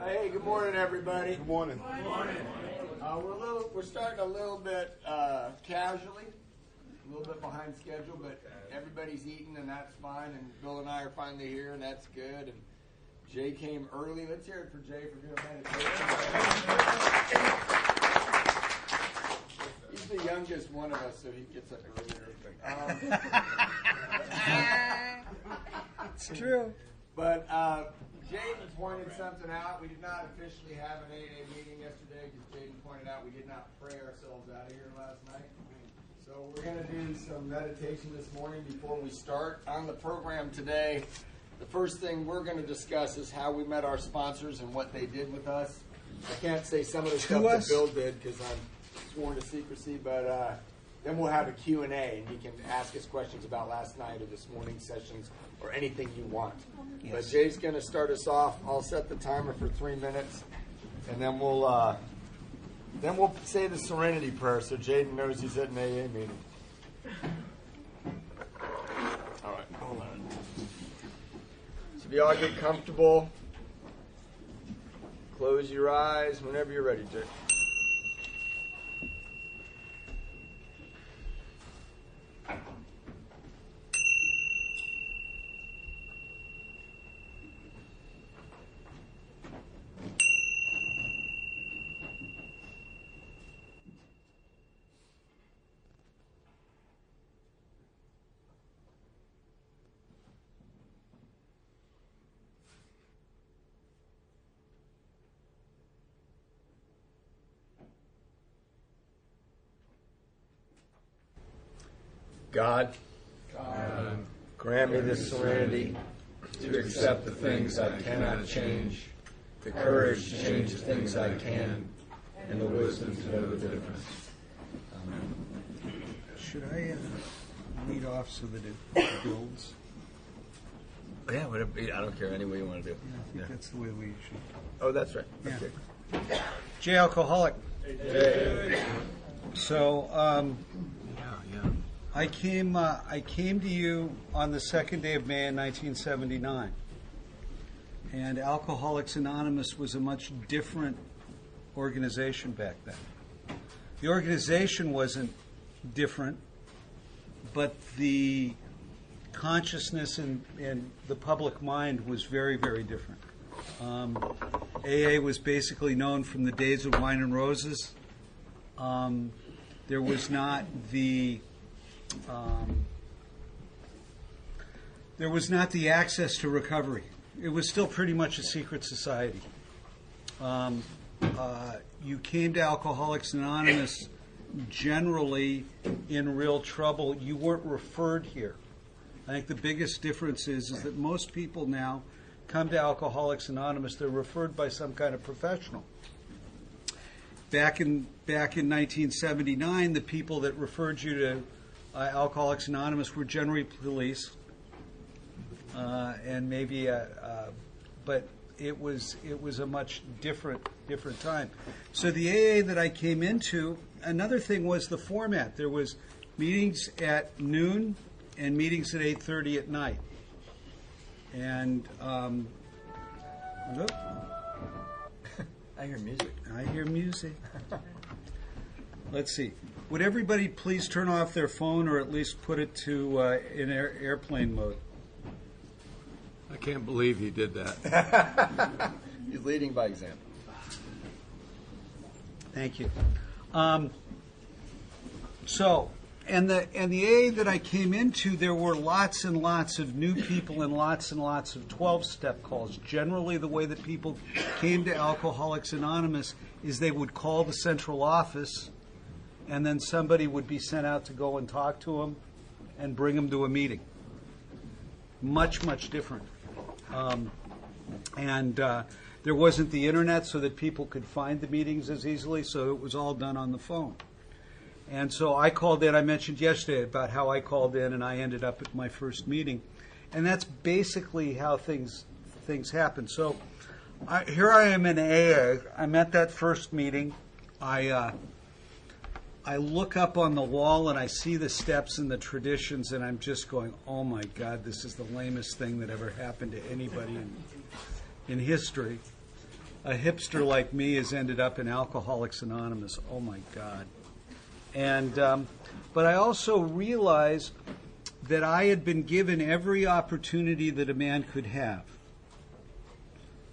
Hey, good morning, everybody. Good morning. Good morning. We're starting a little bit casually, a little bit behind schedule, but everybody's eating, and that's fine. And Bill and I are finally here, and that's good. And Jay came early. Let's hear it for Jay for doing meditation. He's the youngest one of us, so he gets up earlier. It's true. But Jaden pointed something out. We did not officially have an AA meeting yesterday because Jaden pointed out we did not pray ourselves out of here last night. So we're going to do some meditation this morning before we start. On the program today, the first thing we're going to discuss is how we met our sponsors and what they did with us. I can't say some of the stuff that Bill did because I'm sworn to secrecy, but then we'll have a Q&A, and you can ask us questions about last night or this morning's sessions or anything you want. Yes. But Jay's going to start us off. I'll set the timer for 3 minutes, and then we'll say the Serenity Prayer so Jaden knows he's at an AA meeting. All right, hold on. So if you all get comfortable, close your eyes whenever you're ready, Jay. God, grant me the serenity to accept the things I cannot change, the courage to change the things I can, and the wisdom to know the difference. Amen. Should I lead off so that it builds? Yeah, whatever. I don't care any way you want to do. Yeah, I think that's the way we should. Oh, that's right. Yeah. Okay. Jay Alcoholic. Jay. So, I came to you on the second day of May in 1979, and Alcoholics Anonymous was a much different organization back then. The organization wasn't different, but the consciousness in the public mind was very, very different. AA was basically known from the days of Wine and Roses. There was not the access to recovery. It was still pretty much a secret society. You came to Alcoholics Anonymous generally in real trouble. You weren't referred here. I think the biggest difference is that most people now come to Alcoholics Anonymous, they're referred by some kind of professional. Back in 1979, the people that referred you to Alcoholics Anonymous were generally police, and maybe, but it was a much different time. So the AA that I came into, another thing was the format. There was meetings at noon and meetings at 8:30 at night, and I hear music. I hear music. Let's see. Would everybody please turn off their phone or at least put it to in airplane mode? I can't believe he did that. He's leading by example. Thank you. And the AA that I came into, there were lots and lots of new people and lots of 12-step calls. Generally, the way that people came to Alcoholics Anonymous is they would call the central office, and then somebody would be sent out to go and talk to them and bring them to a meeting. Much, much different. There wasn't the internet so that people could find the meetings as easily, so it was all done on the phone. And so I called in. I mentioned yesterday about how I called in and I ended up at my first meeting. And that's basically how things happen. So here I am in AA. I'm at that first meeting. I look up on the wall and I see the steps and the traditions, and I'm just going, oh my God, this is the lamest thing that ever happened to anybody in history. a hipster like me has ended up in Alcoholics Anonymous. Oh my God. And but I also realized that I had been given every opportunity that a man could have.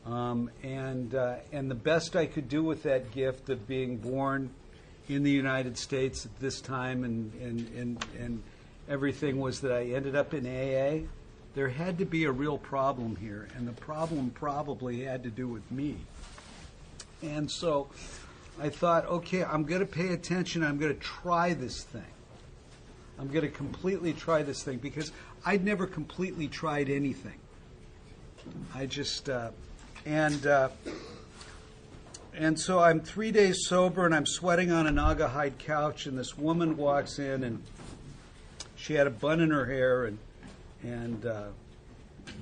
And the best I could do with that gift of being born in the United States at this time and everything was that I ended up in AA. There had to be a real problem here, and the problem probably had to do with me. And so I thought, okay, I'm going to pay attention. I'm going to try this thing. I'm going to completely try this thing because I'd never completely tried anything. I just, and so I'm 3 days sober and I'm sweating on a Naugahyde couch, and this woman walks in and she had a bun in her hair, and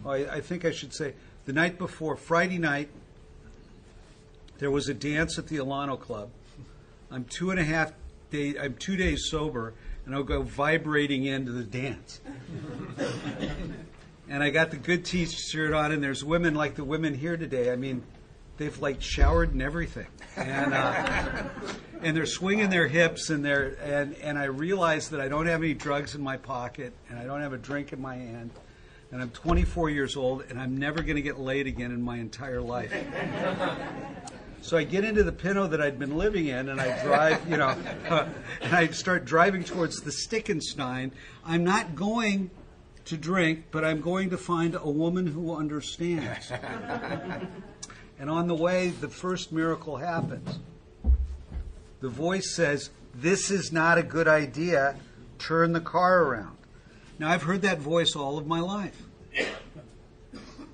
I think I should say the night before, Friday night, there was a dance at the Alano Club. I'm 2 days sober, and I'll go vibrating into the dance. And I got the good T-shirt on, and there's women like the women here today. I mean, they've like showered and everything, and they're swinging their hips, and I realize that I don't have any drugs in my pocket, and I don't have a drink in my hand, and I'm 24 years old, and I'm never going to get laid again in my entire life. So I get into the Pinto that I'd been living in, and I drive, and I start driving towards the Stickenstein. I'm not going to drink, but I'm going to find a woman who understands. And on the way, the first miracle happens. The voice says, "This is not a good idea. Turn the car around." Now, I've heard that voice all of my life.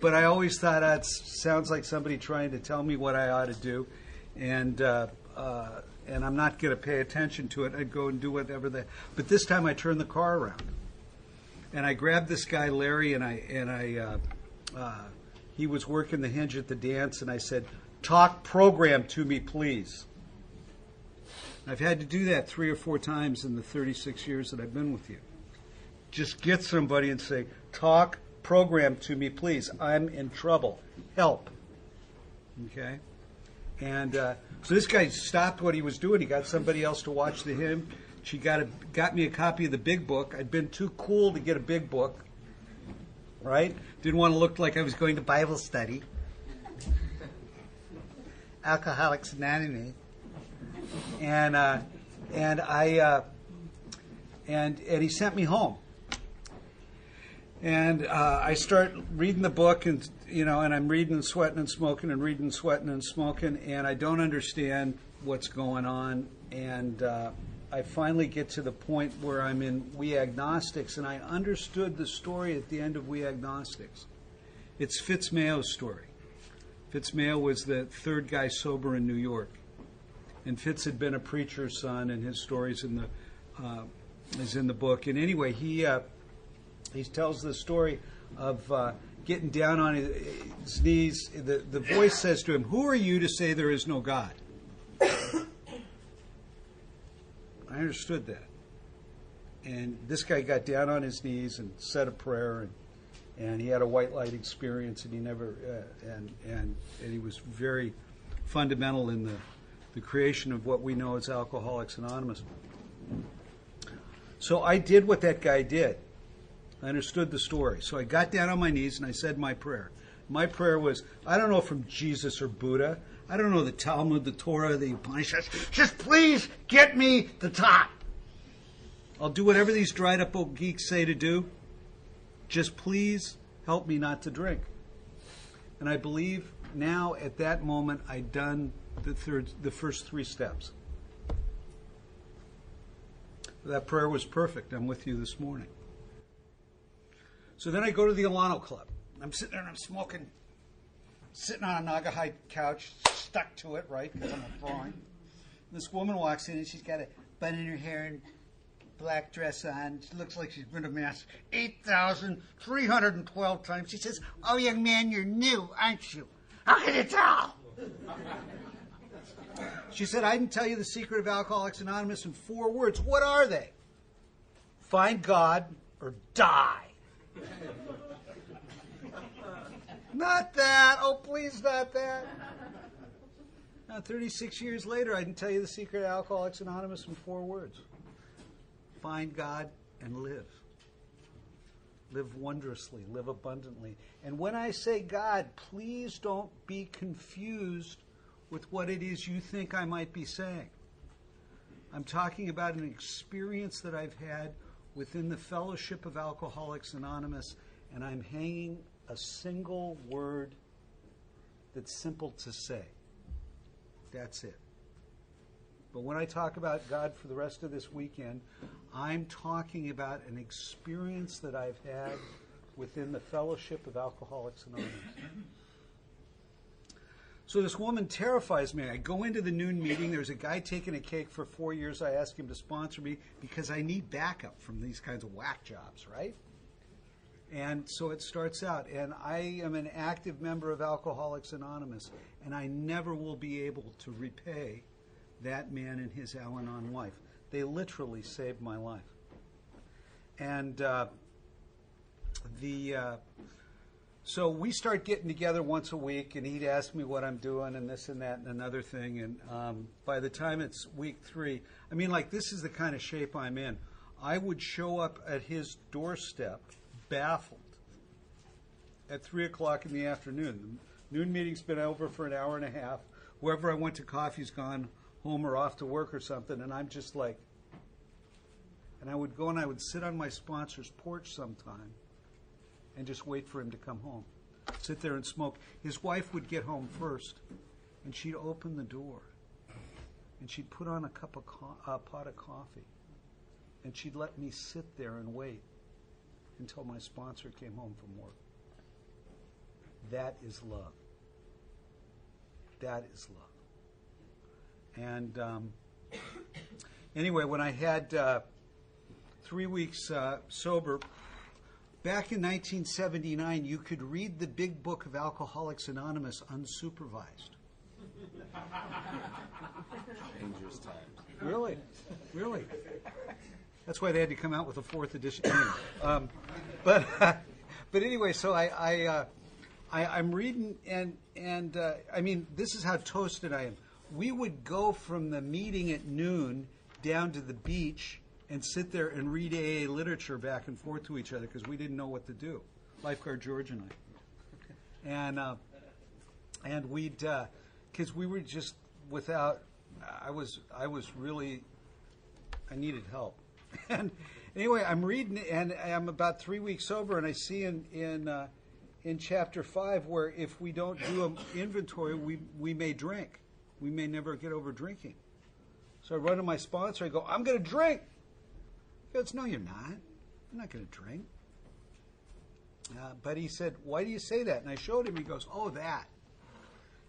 But I always thought that sounds like somebody trying to tell me what I ought to do, and I'm not going to pay attention to it. I'd go and do whatever But this time I turned the car around, and I grabbed this guy Larry, and he was working the hinge at the dance, and I said, "Talk program to me, please." I've had to do that 3 or 4 times in the 36 years that I've been with you. Just get somebody and say, "Talk program to me, please. I'm in trouble. Help." Okay? And so this guy stopped what he was doing. He got somebody else to watch the hymn. She got me a copy of the big book. I'd been too cool to get a big book. Right? Didn't want to look like I was going to Bible study. Alcoholics Anonymous. And he sent me home. And I start reading the book, and I'm reading and sweating and smoking and reading, sweating and smoking, and I don't understand what's going on. And I finally get to the point where I'm in We Agnostics, and I understood the story at the end of We Agnostics. It's Fitz Mayo's story. Fitz Mayo was the third guy sober in New York, and Fitz had been a preacher's son, and his story's is in the book. And anyway, he tells the story of getting down on his knees. The voice says to him, "Who are you to say there is no God?" I understood that. And this guy got down on his knees and said a prayer, and he had a white light experience, and he never and he was very fundamental in the creation of what we know as Alcoholics Anonymous. So I did what that guy did. I understood the story. So I got down on my knees and I said my prayer. My prayer was, I don't know from Jesus or Buddha. I don't know the Talmud, the Torah, the Upanishads. Just please get me the top. I'll do whatever these dried up old geeks say to do. Just please help me not to drink. And I believe now at that moment I'd done the first 3 steps. That prayer was perfect. I'm with you this morning. So then I go to the Alano Club. I'm sitting there and I'm smoking, sitting on a Naugahyde couch, stuck to it, right, because I'm a drawing. This woman walks in and she's got a bun in her hair and black dress on. She looks like she's been to Mass 8,312 times. She says, "Oh, young man, you're new, aren't you? How can you tell?" She said, "I can tell you the secret of Alcoholics Anonymous in 4 words. What are they? Find God or die." Not that. Oh, please, not that. Now, 36 years later, I can tell you the secret of Alcoholics Anonymous in 4 words. Find God and live. Live wondrously, live abundantly. And when I say God, please don't be confused with what it is you think I might be saying. I'm talking about an experience that I've had within the Fellowship of Alcoholics Anonymous, and I'm hanging a single word that's simple to say. That's it. But when I talk about God for the rest of this weekend, I'm talking about an experience that I've had within the Fellowship of Alcoholics Anonymous. So this woman terrifies me. I go into the noon meeting. There's a guy taking a cake for 4 years. I ask him to sponsor me because I need backup from these kinds of whack jobs, right? And so it starts out. And I am an active member of Alcoholics Anonymous, and I never will be able to repay that man and his Al-Anon wife. They literally saved my life. And so we start getting together once a week, and he'd ask me what I'm doing and this and that and another thing. And by the time it's week 3, I mean, like, this is the kind of shape I'm in. I would show up at his doorstep baffled at 3 o'clock in the afternoon. The noon meeting's been over for an hour and a half. Whoever I went to coffee's gone home or off to work or something, and I'm just like, and I would go and I would sit on my sponsor's porch sometime and just wait for him to come home. Sit there and smoke. His wife would get home first, and she'd open the door, and she'd put on a pot of coffee, and she'd let me sit there and wait until my sponsor came home from work. That is love. That is love. And anyway, when I had 3 weeks sober, back in 1979, you could read the big book of Alcoholics Anonymous unsupervised. Dangerous times. Really? Really? That's why they had to come out with a 4th edition. But anyway, so I'm reading, and I mean, this is how toasted I am. We would go from the meeting at noon down to the beach and sit there and read AA literature back and forth to each other because we didn't know what to do. Lifeguard George and I. And we'd, because we were just without, I needed help. And anyway, I'm reading, and I'm about 3 weeks sober, and I see in chapter 5 where if we don't do an inventory, we may drink. We may never get over drinking. So I run to my sponsor. I go, I'm going to drink. He goes, no, you're not. You're not going to drink. But he said, why do you say that? And I showed him. He goes, oh, that.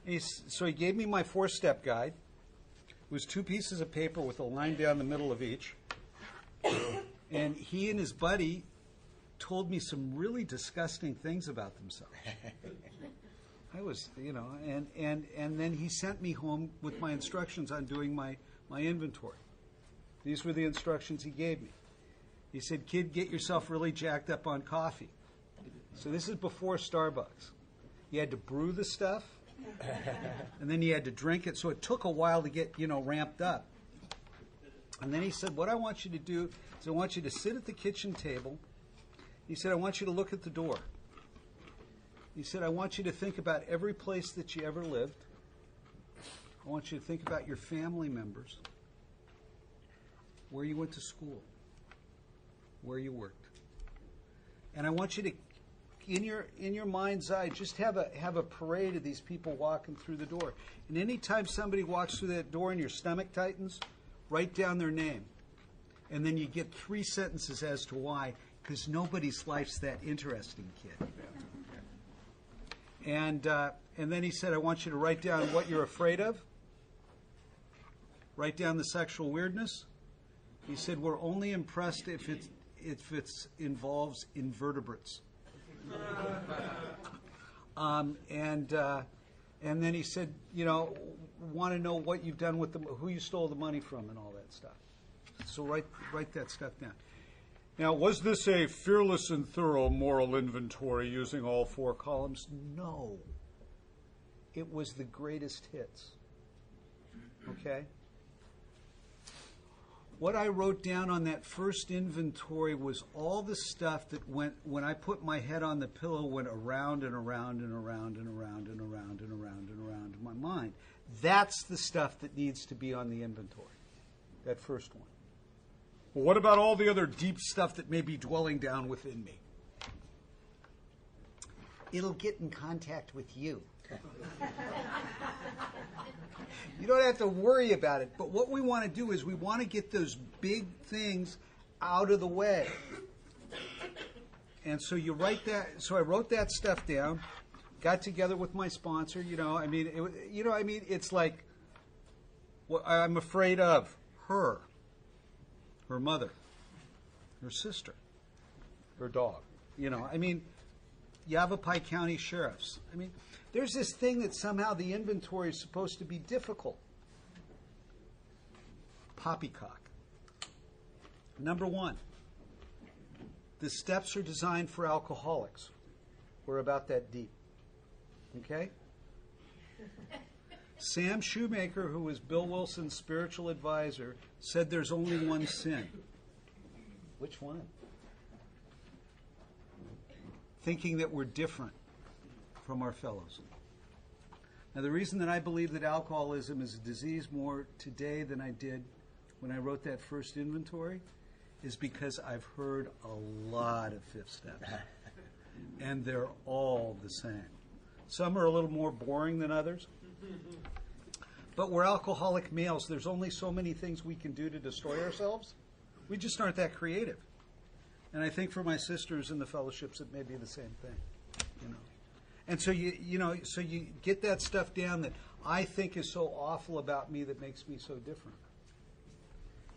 And so he gave me my 4-step guide. It was 2 pieces of paper with a line down the middle of each. And he and his buddy told me some really disgusting things about themselves. I was, and then he sent me home with my instructions on doing my inventory. These were the instructions he gave me. He said, kid, get yourself really jacked up on coffee. So this is before Starbucks. You had to brew the stuff, and then you had to drink it. So it took a while to get, ramped up. And then he said, what I want you to do is I want you to sit at the kitchen table. He said, I want you to look at the door. He said, I want you to think about every place that you ever lived. I want you to think about your family members, where you went to school, where you worked. And I want you to, in your mind's eye, just have a parade of these people walking through the door. And anytime somebody walks through that door and your stomach tightens, write down their name. And then you get 3 sentences as to why, because nobody's life's that interesting, kid. And then he said, I want you to write down what you're afraid of. Write down the sexual weirdness. He said, we're only impressed if it involves invertebrates. And then he said, want to know what you've done with who you stole the money from and all that stuff. So write that stuff down. Now, was this a fearless and thorough moral inventory using all 4 columns? No. It was the greatest hits. Okay? What I wrote down on that first inventory was all the stuff that went, when I put my head on the pillow, went around and around and around and around and around and around and around in my mind. That's the stuff that needs to be on the inventory, that first one. Well, what about all the other deep stuff that may be dwelling down within me? It'll get in contact with you. You don't have to worry about it. But what we want to do is we want to get those big things out of the way. And so you write that. So I wrote that stuff down, got together with my sponsor. It's like what I'm afraid of her mother, her sister, her dog. Yavapai County Sheriffs. There's this thing that somehow the inventory is supposed to be difficult. Poppycock. Number one, the steps are designed for alcoholics. We're about that deep. Okay? Sam Shoemaker, who was Bill Wilson's spiritual advisor, said there's only one sin. Which one? Thinking that we're different from our fellows. Now, the reason that I believe that alcoholism is a disease more today than I did when I wrote that first inventory is because I've heard a lot of fifth steps. And they're all the same. Some are a little more boring than others. But we're alcoholic males. There's only so many things we can do to destroy ourselves. We just aren't that creative. And I think for my sisters in the fellowships, it may be the same thing, And so you get that stuff down that I think is so awful about me that makes me so different.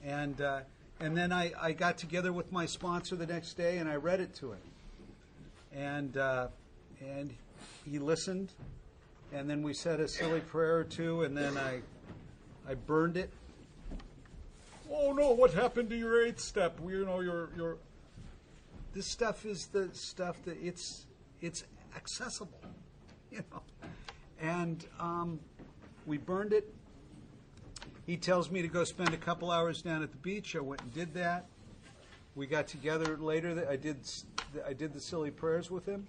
And then I got together with my sponsor the next day and I read it to him, and he listened, and then we said a silly prayer or two, and then I burned it. Oh no! What happened to your eighth step? Your This stuff is the stuff that it's accessible, And we burned it. He tells me to go spend a couple hours down at the beach. I went and did that. We got together later. I did the silly prayers with him,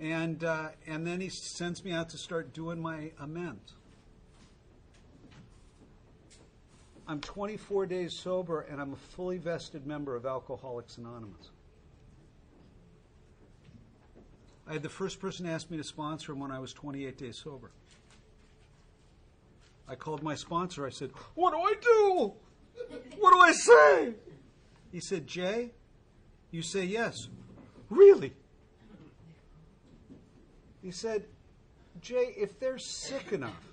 and then he sends me out to start doing my amends. I'm 24 days sober, and I'm a fully vested member of Alcoholics Anonymous. I had the first person ask me to sponsor him when I was 28 days sober. I called my sponsor. I said, "What do I do? What do I say?" He said, "Jay, you say yes." "Really?" He said, "Jay, if they're sick enough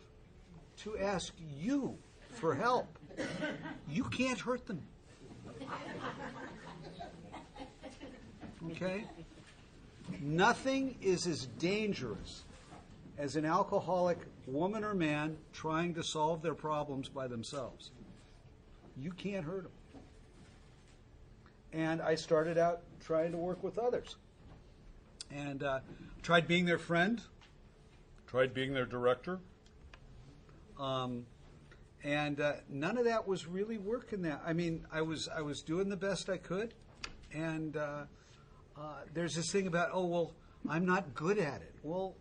to ask you for help, you can't hurt them." Okay? Nothing is as dangerous as an alcoholic woman or man trying to solve their problems by themselves. You can't hurt them. And I started out trying to work with others. And tried being their friend. Tried being their director. And none of that was really working. I was doing the best I could. And there's this thing about, I'm not good at it. Well,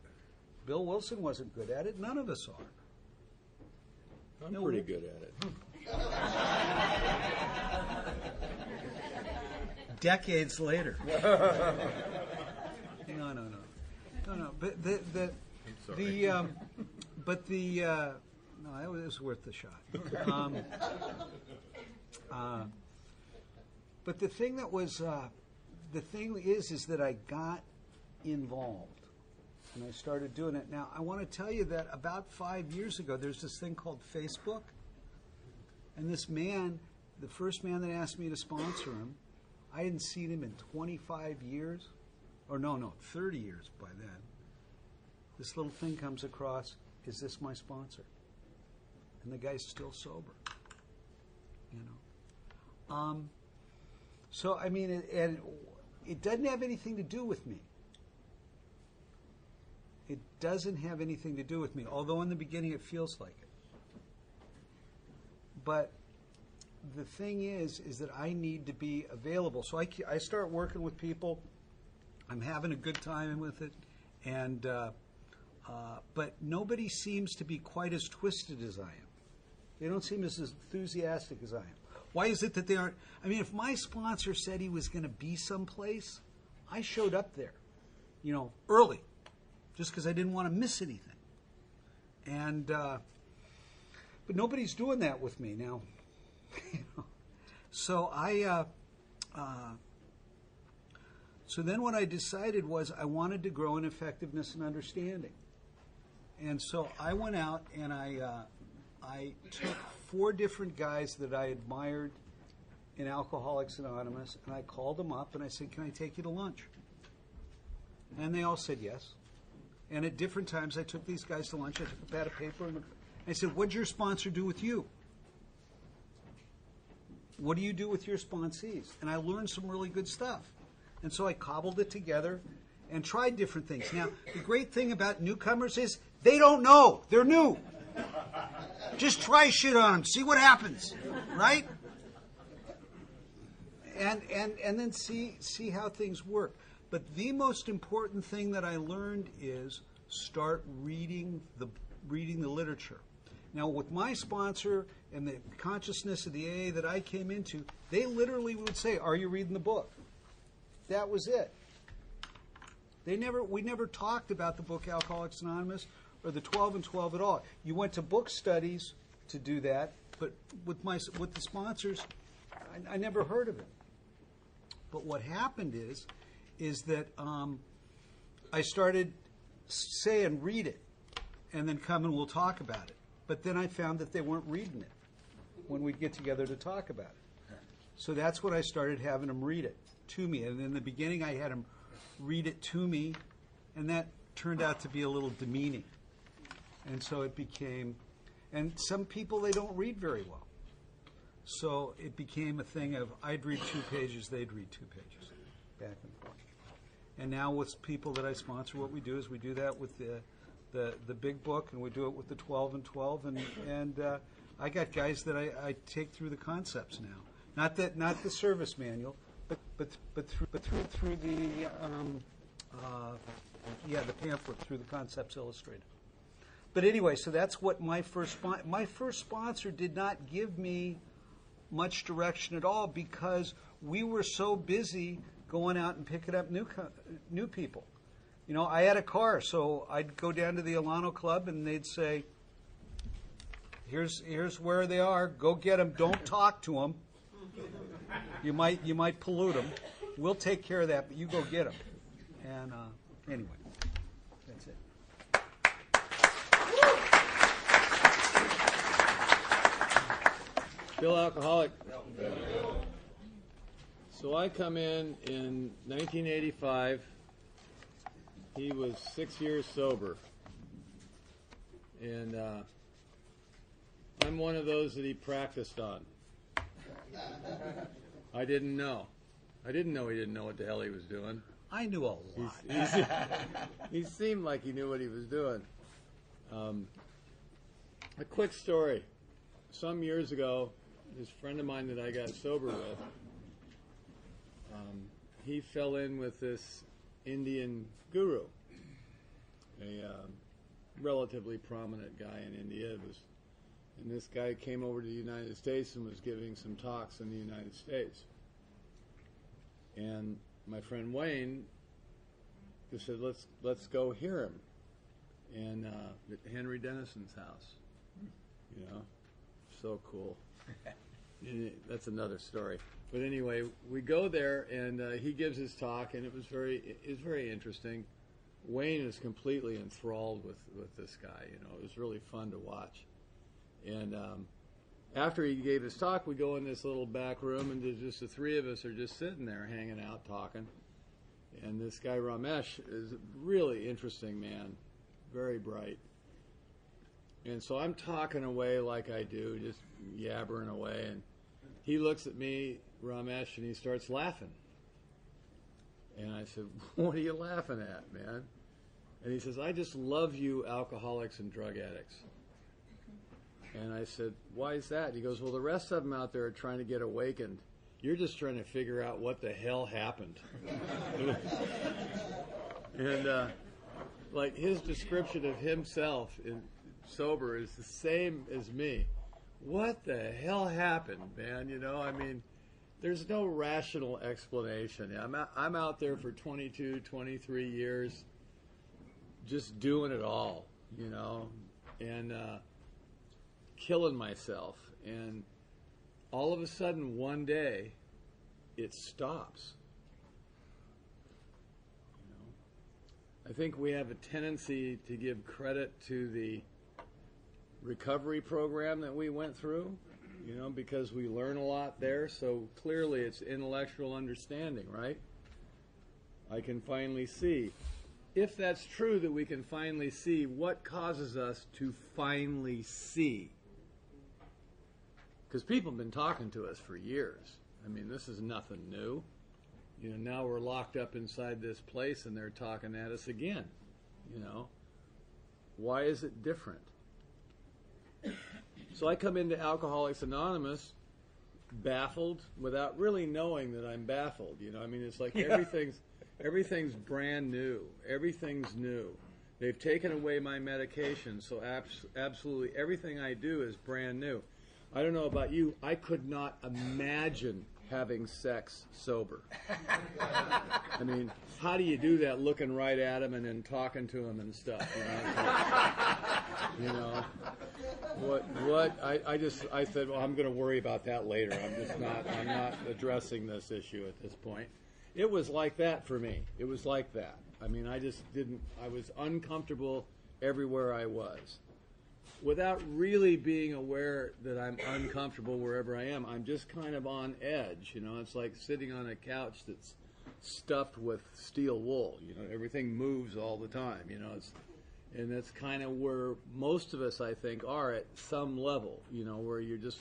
Bill Wilson wasn't good at it. None of us are. I'm pretty good at it. Decades later. No. But it was worth the shot. But the thing is that I got involved. And I started doing it. Now, I want to tell you that about 5 years ago, there's this thing called Facebook. And this man, the first man that asked me to sponsor him, I hadn't seen him in 25 years. Or 30 years by then. This little thing comes across, "Is this my sponsor?" And the guy's still sober. So, it doesn't have anything to do with me. It doesn't have anything to do with me, although in the beginning it feels like it. but the thing is that I need to be available. So I start working with people. I'm having a good time with it, and but nobody seems to be quite as twisted as I am. They don't seem as enthusiastic as I am. Why is it that they aren't? I mean, if my sponsor said he was going to be someplace, I showed up there, early, just because I didn't want to miss anything. And but nobody's doing that with me now. So so then what I decided was I wanted to grow in effectiveness and understanding. And so I went out and I took 4 different guys that I admired in Alcoholics Anonymous, and I called them up and I said, "Can I take you to lunch?" And they all said yes. And at different times I took these guys to lunch. I took a pad of paper and I said, "What'd your sponsor do with you? What do you do with your sponsees?" And I learned some really good stuff. And so I cobbled it together and tried different things. Now, the great thing about newcomers is they don't know. They're new. Just try shit on them. See what happens. Right? And then see how things work. But the most important thing that I learned is start reading the literature. Now, with my sponsor and the consciousness of the AA that I came into, they literally would say, "Are you reading the book?" That was it. We never talked about the book Alcoholics Anonymous or the 12 and 12 at all. You went to book studies to do that, but with the sponsors, I never heard of it. But what happened is that I started saying, "Read it," and then come and we'll talk about it. But then I found that they weren't reading it when we'd get together to talk about it. So that's when I started having them read it to me. And in the beginning, I had them read it to me, and that turned out to be a little demeaning. And so it became, and some people, they don't read very well. So it became a thing of I'd read 2 pages, they'd read 2 pages, back and forth. And now with people that I sponsor, what we do is we do that with the big book, and we do it with the 12 and 12, and I got guys that I take through the concepts now. Not the service manual, but through the the pamphlet, through the Concepts Illustrated. But anyway, so that's what my first sponsor did not give me much direction at all, because we were so busy going out and picking up new people. I had a car, so I'd go down to the Alano Club, and they'd say, "Here's where they are. Go get them. Don't talk to them. You might pollute them. We'll take care of that, but you go get them." And anyway, that's it. Bill Alcoholic. So I come in 1985. He was 6 years sober. And I'm one of those that he practiced on. I didn't know. He didn't know what the hell he was doing. I knew a lot. He seemed like he knew what he was doing. A quick story. Some years ago, this friend of mine that I got sober with, he fell in with this Indian guru, a relatively prominent guy in India. And this guy came over to the United States and was giving some talks in the United States. And my friend Wayne just said, let's go hear him. And at Henry Dennison's house, so cool. That's another story. But anyway, we go there, and he gives his talk, and it was very interesting. Wayne is completely enthralled with this guy. It was really fun to watch. And after he gave his talk, we go in this little back room, and there's just the 3 of us are just sitting there hanging out, talking. And this guy Ramesh is a really interesting man, very bright. And so I'm talking away like I do, just yabbering away, and he looks at me, Ramesh, and he starts laughing. And I said, "What are you laughing at, man?" And he says, "I just love you alcoholics and drug addicts." And I said, why is that? He goes, well, the rest of them out there are trying to get awakened. You're just trying to figure out what the hell happened. And like his description of himself in sober is the same as me. What the hell happened, man? You know, I mean, there's no rational explanation. I'm out there for 22, 23 years just doing it all, you know, and killing myself. And all of a sudden, one day, it stops. You know? I think we have a tendency to give credit to the recovery program that we went through, you know, because we learn a lot there. So clearly it's intellectual understanding, right? I can finally see. If that's true that we can finally see, what causes us to finally see? Because people have been talking to us for years. I mean, this is nothing new. You know, now we're locked up inside this place and they're talking at us again. You know, why is it different? So I come into Alcoholics Anonymous baffled without really knowing that I'm baffled. You know, I mean, it's like everything's brand new. Everything's new. They've taken away my medication, so absolutely everything I do is brand new. I don't know about you. I could not imagine having sex sober. I mean, how do you do that looking right at him and then talking to him and stuff? You know, I said, well, I'm going to worry about that later. I'm not addressing this issue at this point. It was like that for me. It was like that. I mean, I was uncomfortable everywhere I was. Without really being aware that I'm uncomfortable wherever I am, I'm just kind of on edge. You know, it's like sitting on a couch that's stuffed with steel wool. You know, everything moves all the time. You know, and that's kind of where most of us, I think, are at some level. You know, where you're just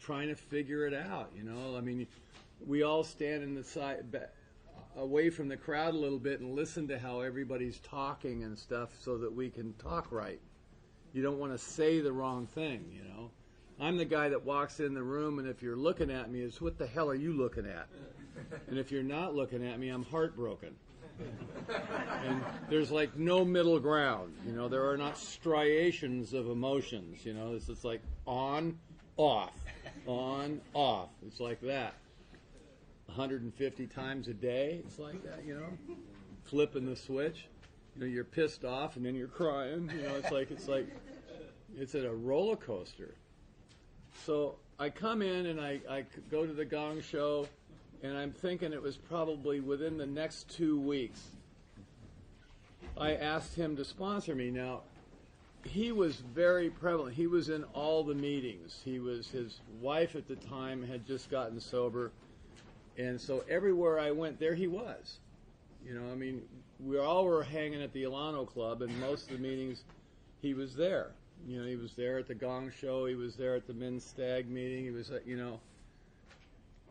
trying to figure it out. You know, I mean, we all stand in the side, away from the crowd a little bit and listen to how everybody's talking and stuff, so that we can talk right. You don't want to say the wrong thing, you know. I'm the guy that walks in the room, and if you're looking at me, it's what the hell are you looking at? And if you're not looking at me, I'm heartbroken. And there's like no middle ground, you know. There are not striations of emotions, you know. It's just like on, off, on, off. It's like that. 150 times a day, it's like that, you know. Flipping the switch. You know, you're pissed off and then you're crying. You know, it's at a roller coaster. So I come in and I go to the Gong Show, and I'm thinking it was probably within the next 2 weeks. I asked him to sponsor me. Now, he was very prevalent. He was in all the meetings. His wife at the time had just gotten sober, and so everywhere I went, there he was. You know, I mean, we all were hanging at the Ilano Club, and most of the meetings, he was there. You know, he was there at the Gong Show. He was there at the Men's Stag meeting. He was, you know,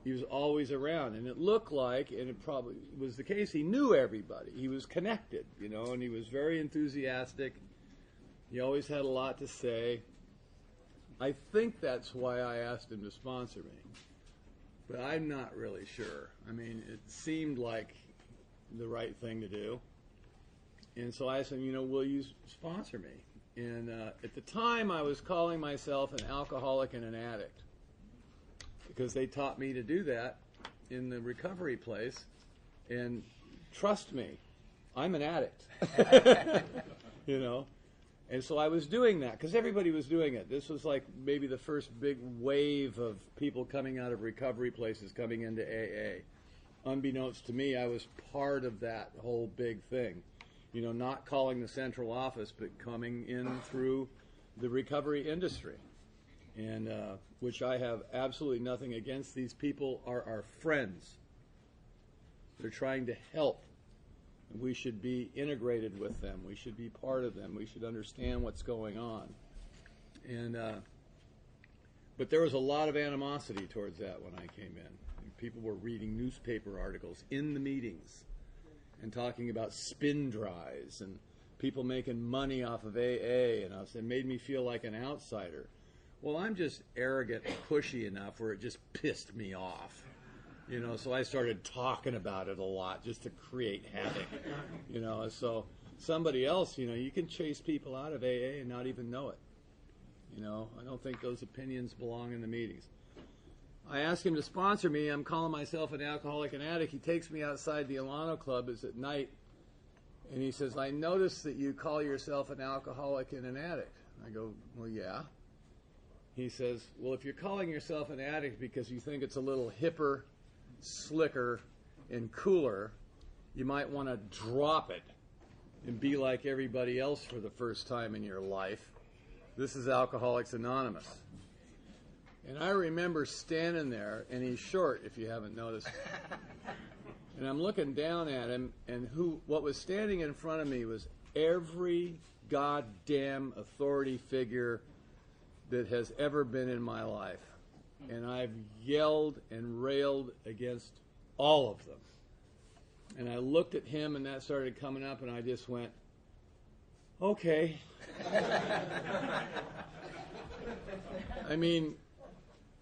he was always around. And it looked like, and it probably was the case, he knew everybody. He was connected, you know, and he was very enthusiastic. He always had a lot to say. I think that's why I asked him to sponsor me. But I'm not really sure. I mean, it seemed like the right thing to do. And so I said, you know, will you sponsor me? And at the time, I was calling myself an alcoholic and an addict, because they taught me to do that in the recovery place. And trust me, I'm an addict. You know? And so I was doing that because everybody was doing it. This was like maybe the first big wave of people coming out of recovery places coming into AA. Unbeknownst to me, I was part of that whole big thing. You know, not calling the central office, but coming in through the recovery industry. And which I have absolutely nothing against. These people are our friends. They're trying to help. We should be integrated with them. We should be part of them. We should understand what's going on. And but there was a lot of animosity towards that when I came in. People were reading newspaper articles in the meetings and talking about spin dries and people making money off of AA, and it made me feel like an outsider. Well, I'm just arrogant and pushy enough where it just pissed me off. So I started talking about it a lot just to create havoc. So somebody else, you can chase people out of AA and not even know it. I don't think those opinions belong in the meetings. I asked him to sponsor me. I'm calling myself an alcoholic and addict. He takes me outside the Alano Club. It's at night. And he says, I noticed that you call yourself an alcoholic and an addict. I go, well, yeah. He says, well, if you're calling yourself an addict because you think it's a little hipper, slicker, and cooler, you might want to drop it and be like everybody else for the first time in your life. This is Alcoholics Anonymous. And I remember standing there, and he's short, if you haven't noticed. And I'm looking down at him, and what was standing in front of me was every goddamn authority figure that has ever been in my life. And I've yelled and railed against all of them. And I looked at him, and that started coming up, and I just went, okay. I mean,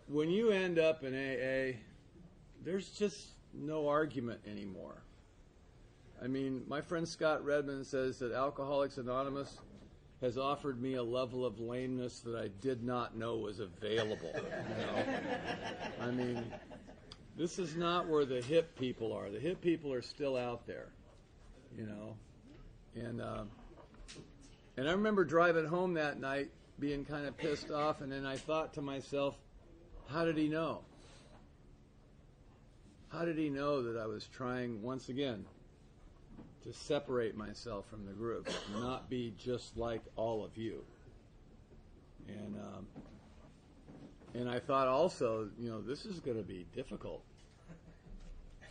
when you end up in AA, there's just no argument anymore. I mean, my friend Scott Redmond says that Alcoholics Anonymous has offered me a level of lameness that I did not know was available. I mean, this is not where the hip people are. The hip people are still out there, And I remember driving home that night being kind of pissed off, and then I thought to myself, how did he know? How did he know that I was trying, once again, to separate myself from the group, not be just like all of you? And I thought also, this is going to be difficult.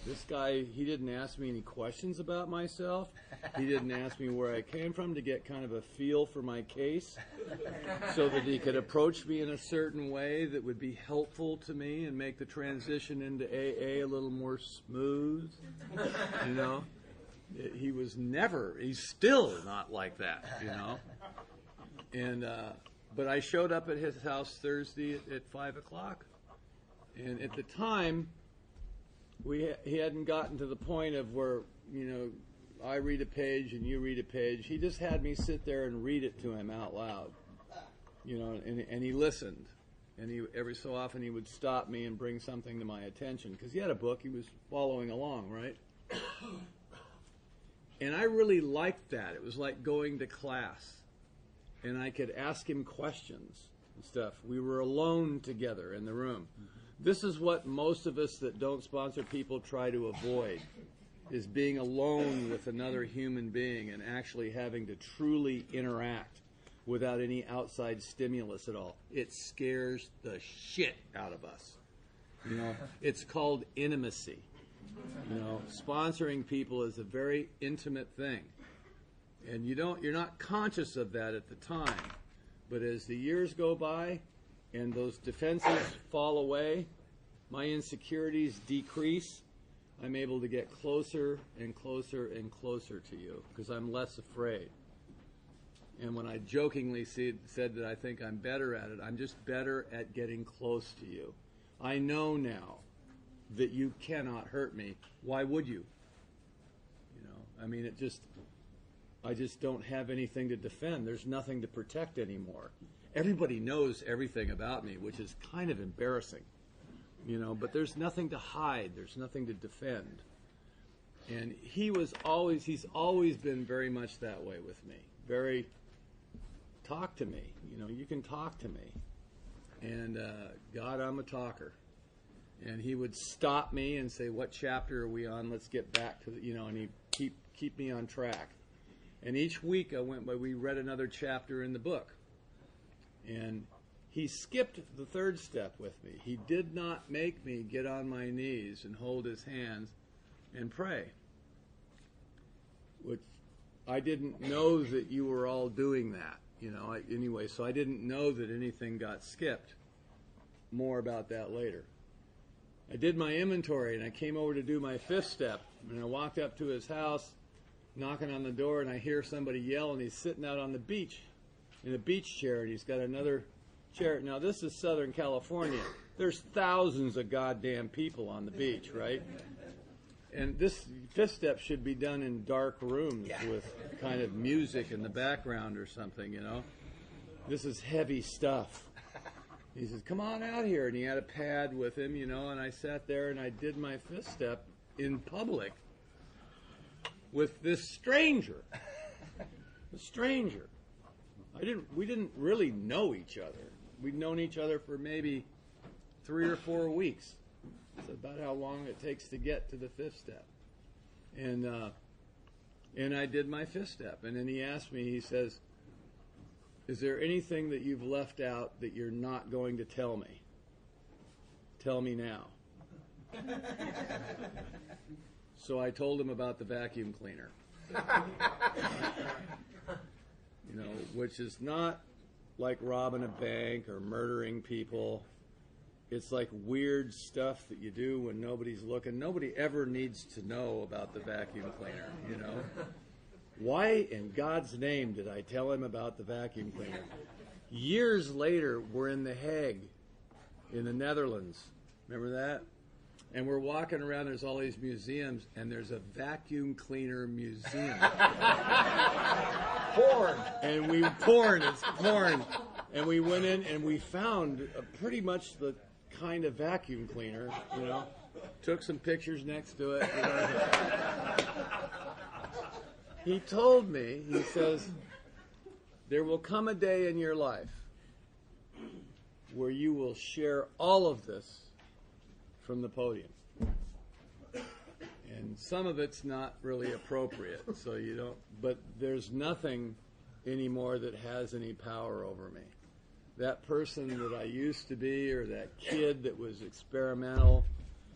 This guy, he didn't ask me any questions about myself. He didn't ask me where I came from to get kind of a feel for my case so that he could approach me in a certain way that would be helpful to me and make the transition into AA a little more smooth. He's still not like that, And, but I showed up at his house Thursday at 5 o'clock. And at the time, he hadn't gotten to the point of where, I read a page and you read a page. He just had me sit there and read it to him out loud, and he listened. And every so often he would stop me and bring something to my attention because he had a book. He was following along, right? And I really liked that. It was like going to class, and I could ask him questions and stuff. We were alone together in the room. This is what most of us that don't sponsor people try to avoid, is being alone with another human being and actually having to truly interact without any outside stimulus at all. It scares the shit out of us. It's called intimacy. Sponsoring people is a very intimate thing. And you're not conscious of that at the time. But as the years go by and those defenses fall away, my insecurities decrease, I'm able to get closer and closer and closer to you because I'm less afraid. And when I jokingly said that I think I'm better at it, I'm just better at getting close to you. I know now that you cannot hurt me. Why would you? I mean, I just don't have anything to defend. There's nothing to protect anymore. Everybody knows everything about me, which is kind of embarrassing. But there's nothing to hide. There's nothing to defend. And he's always been very much that way with me. Very, talk to me. You can talk to me. And God, I'm a talker. And he would stop me and say, what chapter are we on? Let's get back to and he'd keep me on track. And each week we read another chapter in the book. And he skipped the third step with me. He did not make me get on my knees and hold his hands and pray. Which I didn't know that you were all doing that, anyway, so I didn't know that anything got skipped. More about that later. I did my inventory and I came over to do my fifth step, and I walked up to his house, knocking on the door, and I hear somebody yell, and he's sitting out on the beach in a beach chair, and he's got another Jared, now this is Southern California. There's thousands of goddamn people on the beach, right? And this fifth step should be done in dark rooms with kind of music in the background or something, you know. This is heavy stuff. He says, come on out here. And he had a pad with him, you know, and I sat there and I did my fifth step in public with this stranger. A stranger. We didn't really know each other. We'd known each other for maybe 3 or 4 weeks. It's about how long it takes to get to the fifth step. And I did my fifth step. And then he asked me, he says, is there anything that you've left out that you're not going to tell me? Tell me now. So I told him about the vacuum cleaner. You know, which is not like robbing a bank or murdering people. It's like weird stuff that you do when nobody's looking. Nobody ever needs to know about the vacuum cleaner, you know. Why in God's name did I tell him about the vacuum cleaner? Years later, we're in The Hague, in the Netherlands. Remember that? And we're walking around, there's all these museums, and there's a vacuum cleaner museum. Porn. And it's porn. And we went in and we found pretty much the kind of vacuum cleaner, you know. Took some pictures next to it. You know. He told me, he says, there will come a day in your life where you will share all of this from the podium. And some of it's not really appropriate, so you don't, but there's nothing anymore that has any power over me. That person that I used to be, or that kid that was experimental,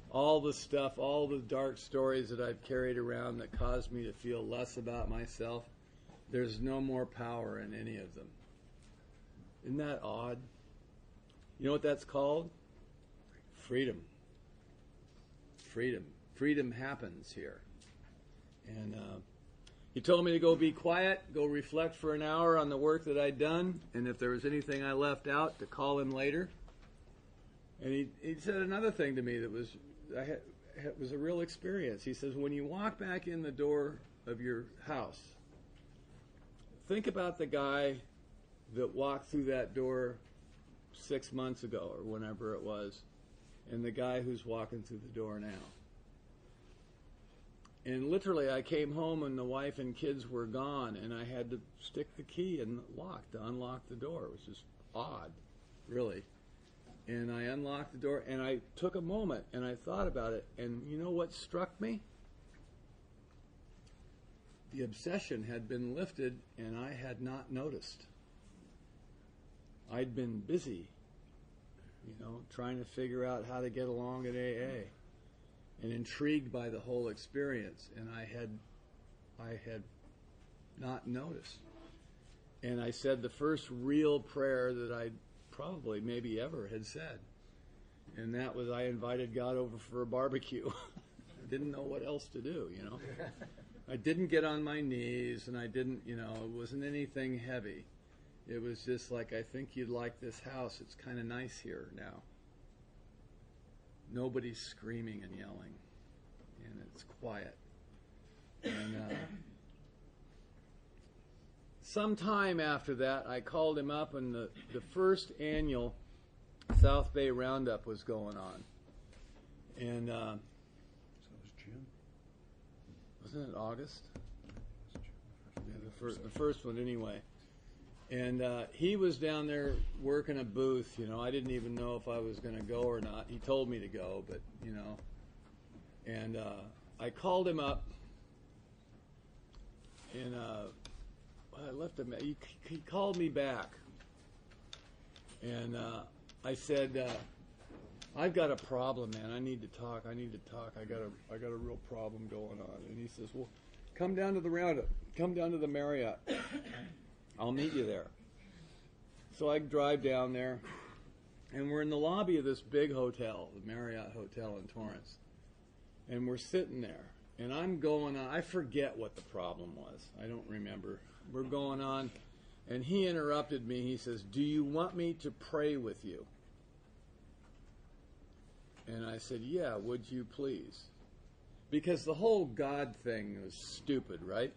all the stuff, all the dark stories that I've carried around that caused me to feel less about myself, there's no more power in any of them. Isn't that odd? You know what that's called? Freedom. Freedom. Freedom happens here. And he told me to go be quiet, go reflect for an hour on the work that I'd done, and if there was anything I left out, to call him later. And he said another thing to me that was was a real experience. He says, when you walk back in the door of your house, think about the guy that walked through that door 6 months ago or whenever it was, and the guy who's walking through the door now. And literally, I came home and the wife and kids were gone, and I had to stick the key in the lock to unlock the door. It was just odd, really. And I unlocked the door, and I took a moment, and I thought about it, and you know what struck me? The obsession had been lifted, and I had not noticed. I'd been busy, you know, trying to figure out how to get along at AA, and intrigued by the whole experience, and I had not noticed. And I said the first real prayer that I'd probably maybe ever had said, and that was, I invited God over for a barbecue. I didn't know what else to do, you know. I didn't get on my knees, and I didn't, you know, it wasn't anything heavy. It was just like, I think you'd like this house. It's kind of nice here now. Nobody's screaming and yelling, and it's quiet. And sometime after that, I called him up, and the first annual South Bay Roundup was going on. And So it was June? wasn't it August? Yeah, the first one anyway. And he was down there working a booth, you know. I didn't even know if I was going to go or not. He told me to go, but, you know. And I called him up, and I left him. He called me back, and I said, "I've got a problem, man. I need to talk. I got a real problem going on." And he says, "Well, come down to the Roundup. Come down to the Marriott. I'll meet you there." So I drive down there, and we're in the lobby of this big hotel, the Marriott Hotel in Torrance. And we're sitting there, and I'm going on. I forget what the problem was. I don't remember. We're going on. And he interrupted me. He says, "Do you want me to pray with you?" And I said, "Yeah, would you please?" Because the whole God thing was stupid, right?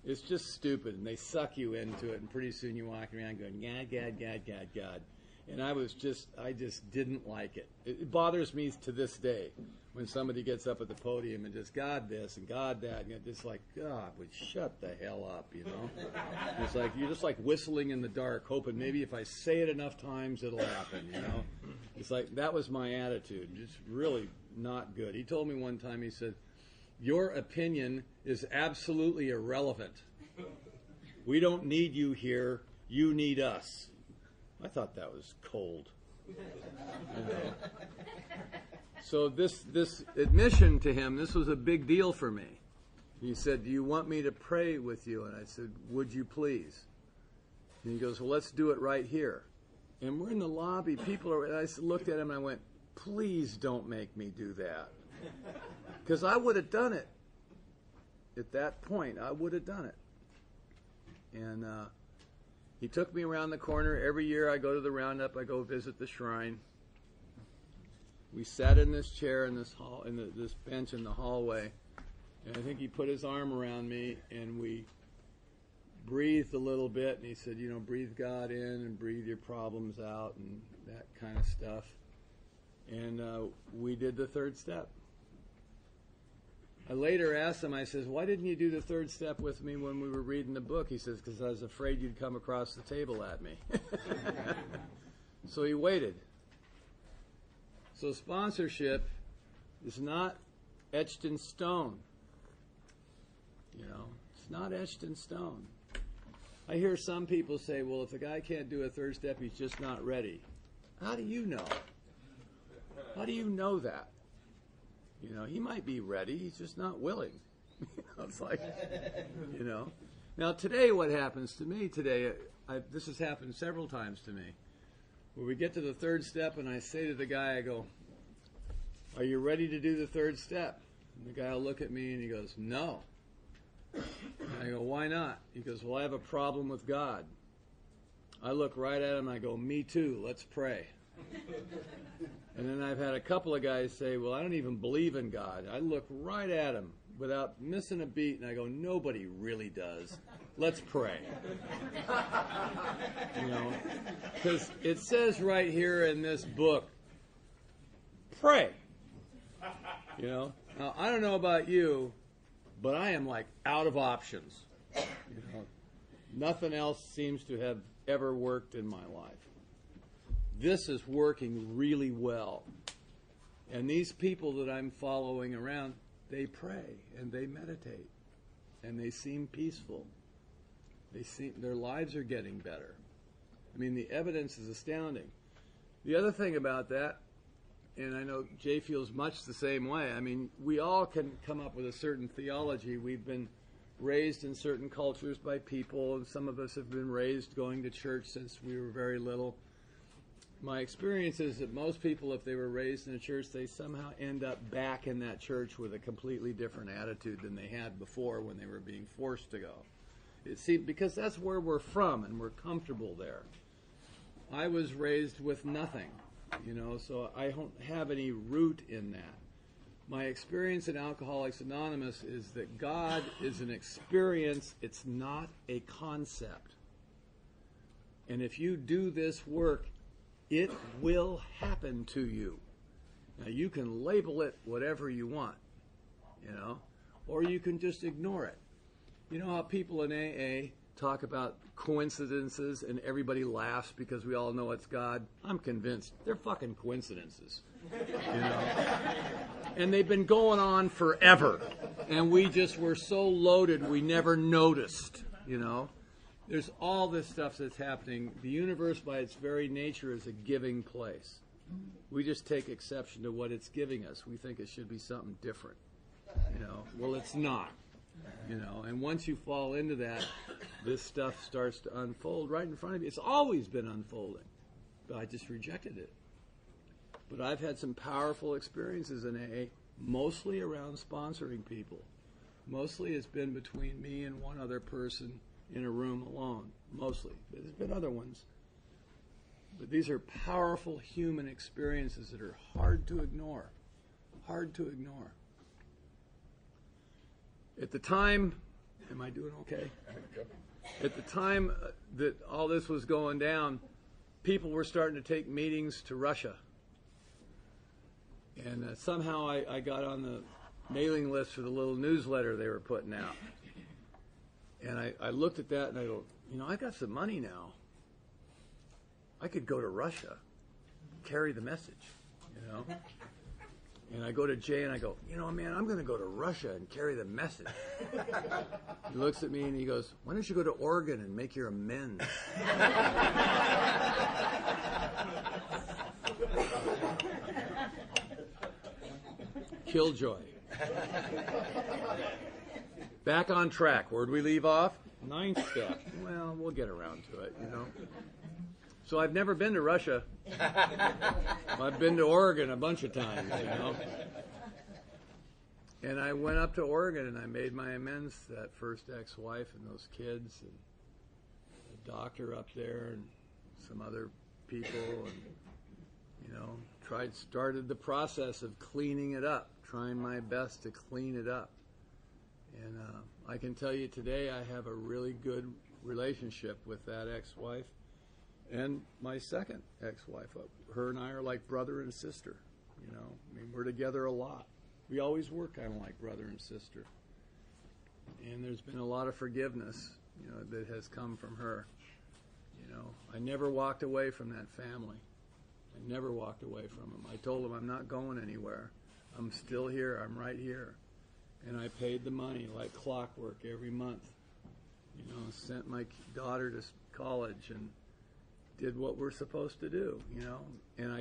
It's just stupid, and they suck you into it, and pretty soon you're walking around going, God, God, God, God, God. And I just didn't like it. It bothers me to this day when somebody gets up at the podium and just God this and God that, and you're just like, God, would shut the hell up, you know? It's like you're just like whistling in the dark, hoping maybe if I say it enough times it'll happen, you know? It's like that was my attitude, just really not good. He told me one time, he said, "Your opinion is absolutely irrelevant. We don't need you here. You need us." I thought that was cold. You know? So this admission to him, this was a big deal for me. He said, "Do you want me to pray with you?" And I said, "Would you please?" And he goes, "Well, let's do it right here." And we're in the lobby. People are. And I looked at him and I went, "Please don't make me do that." Because I would have done it. At that point, I would have done it. And he took me around the corner. Every year I go to the roundup, I go visit the shrine. We sat in this chair in this hall, in this bench in the hallway, and I think he put his arm around me, and we breathed a little bit, and he said, you know, breathe God in and breathe your problems out and that kind of stuff. And we did the third step. I later asked him, I says, "Why didn't you do the third step with me when we were reading the book?" He says, "Because I was afraid you'd come across the table at me." So he waited. So sponsorship is not etched in stone. You know, it's not etched in stone. I hear some people say, well, if the guy can't do a third step, he's just not ready. How do you know? How do you know that? You know, he might be ready, he's just not willing. It's like, you know. Now today what happens to me today, this has happened several times to me, where we get to the third step and I say to the guy, I go, "Are you ready to do the third step?" And the guy will look at me and he goes, "No." And I go, "Why not?" He goes, "Well, I have a problem with God." I look right at him and I go, "Me too, let's pray." And then I've had a couple of guys say, "Well, I don't even believe in God." I look right at him without missing a beat and I go, "Nobody really does. Let's pray." You know, because it says right here in this book, pray. You know, now I don't know about you, but I am like out of options. You know, nothing else seems to have ever worked in my life. This is working really well. And these people that I'm following around, they pray and they meditate and they seem peaceful. Their lives are getting better. I mean, the evidence is astounding. The other thing about that, and I know Jay feels much the same way, I mean, we all can come up with a certain theology. We've been raised in certain cultures by people, and some of us have been raised going to church since we were very little. My experience is that most people, if they were raised in a church, they somehow end up back in that church with a completely different attitude than they had before when they were being forced to go. It seems, because that's where we're from and we're comfortable there. I was raised with nothing, you know, so I don't have any root in that. My experience in Alcoholics Anonymous is that God is an experience, it's not a concept. And if you do this work, it will happen to you. Now, you can label it whatever you want, you know, or you can just ignore it. You know how people in AA talk about coincidences and everybody laughs because we all know it's God? I'm convinced they're fucking coincidences, you know. And they've been going on forever. And we just were so loaded we never noticed, you know. There's all this stuff that's happening. The universe, by its very nature, is a giving place. We just take exception to what it's giving us. We think it should be something different, you know. Well, it's not, you know. And once you fall into that, this stuff starts to unfold right in front of you. It's always been unfolding, but I just rejected it. But I've had some powerful experiences in AA, mostly around sponsoring people. Mostly it's been between me and one other person in a room alone, mostly. There's been other ones. But these are powerful human experiences that are hard to ignore. Hard to ignore. At the time, am I doing okay? At the time that all this was going down, people were starting to take meetings to Russia. And somehow I got on the mailing list for the little newsletter they were putting out. And I looked at that and I go, I got some money now. I could go to Russia, carry the message, And I go to Jay and I go, man, I'm going to go to Russia and carry the message. He looks at me and he goes, why don't you go to Oregon and make your amends? Killjoy. Back on track. Where'd we leave off? 9th step. Well, we'll get around to it, So I've never been to Russia. I've been to Oregon a bunch of times, And I went up to Oregon and I made my amends to that first ex-wife and those kids and the doctor up there and some other people and, started the process of cleaning it up, trying my best to clean it up. And I can tell you today I have a really good relationship with that ex-wife and my second ex-wife. Her and I are like brother and sister, we're together a lot. We always were kind of like brother and sister. And there's been a lot of forgiveness, that has come from her. I never walked away from that family. I never walked away from them. I told them I'm not going anywhere. I'm still here. I'm right here. And I paid the money like clockwork every month. Sent my daughter to college and did what we're supposed to do, And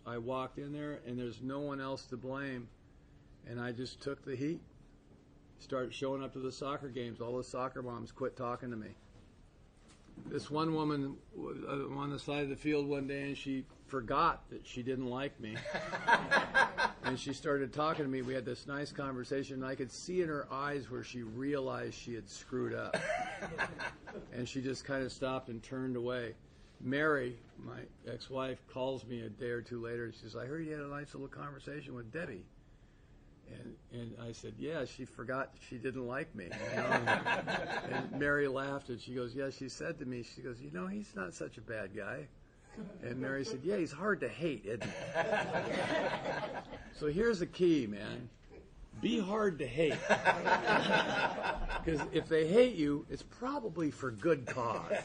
I walked in there and there's no one else to blame. And I just took the heat. Started showing up to the soccer games. All the soccer moms quit talking to me. This one woman was on the side of the field one day and she forgot that she didn't like me. And she started talking to me. We had this nice conversation and I could see in her eyes where she realized she had screwed up. And she just kind of stopped and turned away. Mary, my ex-wife, calls me a day or two later and she says, I heard you had a nice little conversation with Debbie. And I said, yeah, she forgot she didn't like me. And Mary laughed and she goes, yeah, she said to me, she goes, he's not such a bad guy. And Mary said, yeah, he's hard to hate, isn't he? So here's the key, man. Be hard to hate. Because if they hate you, it's probably for good cause.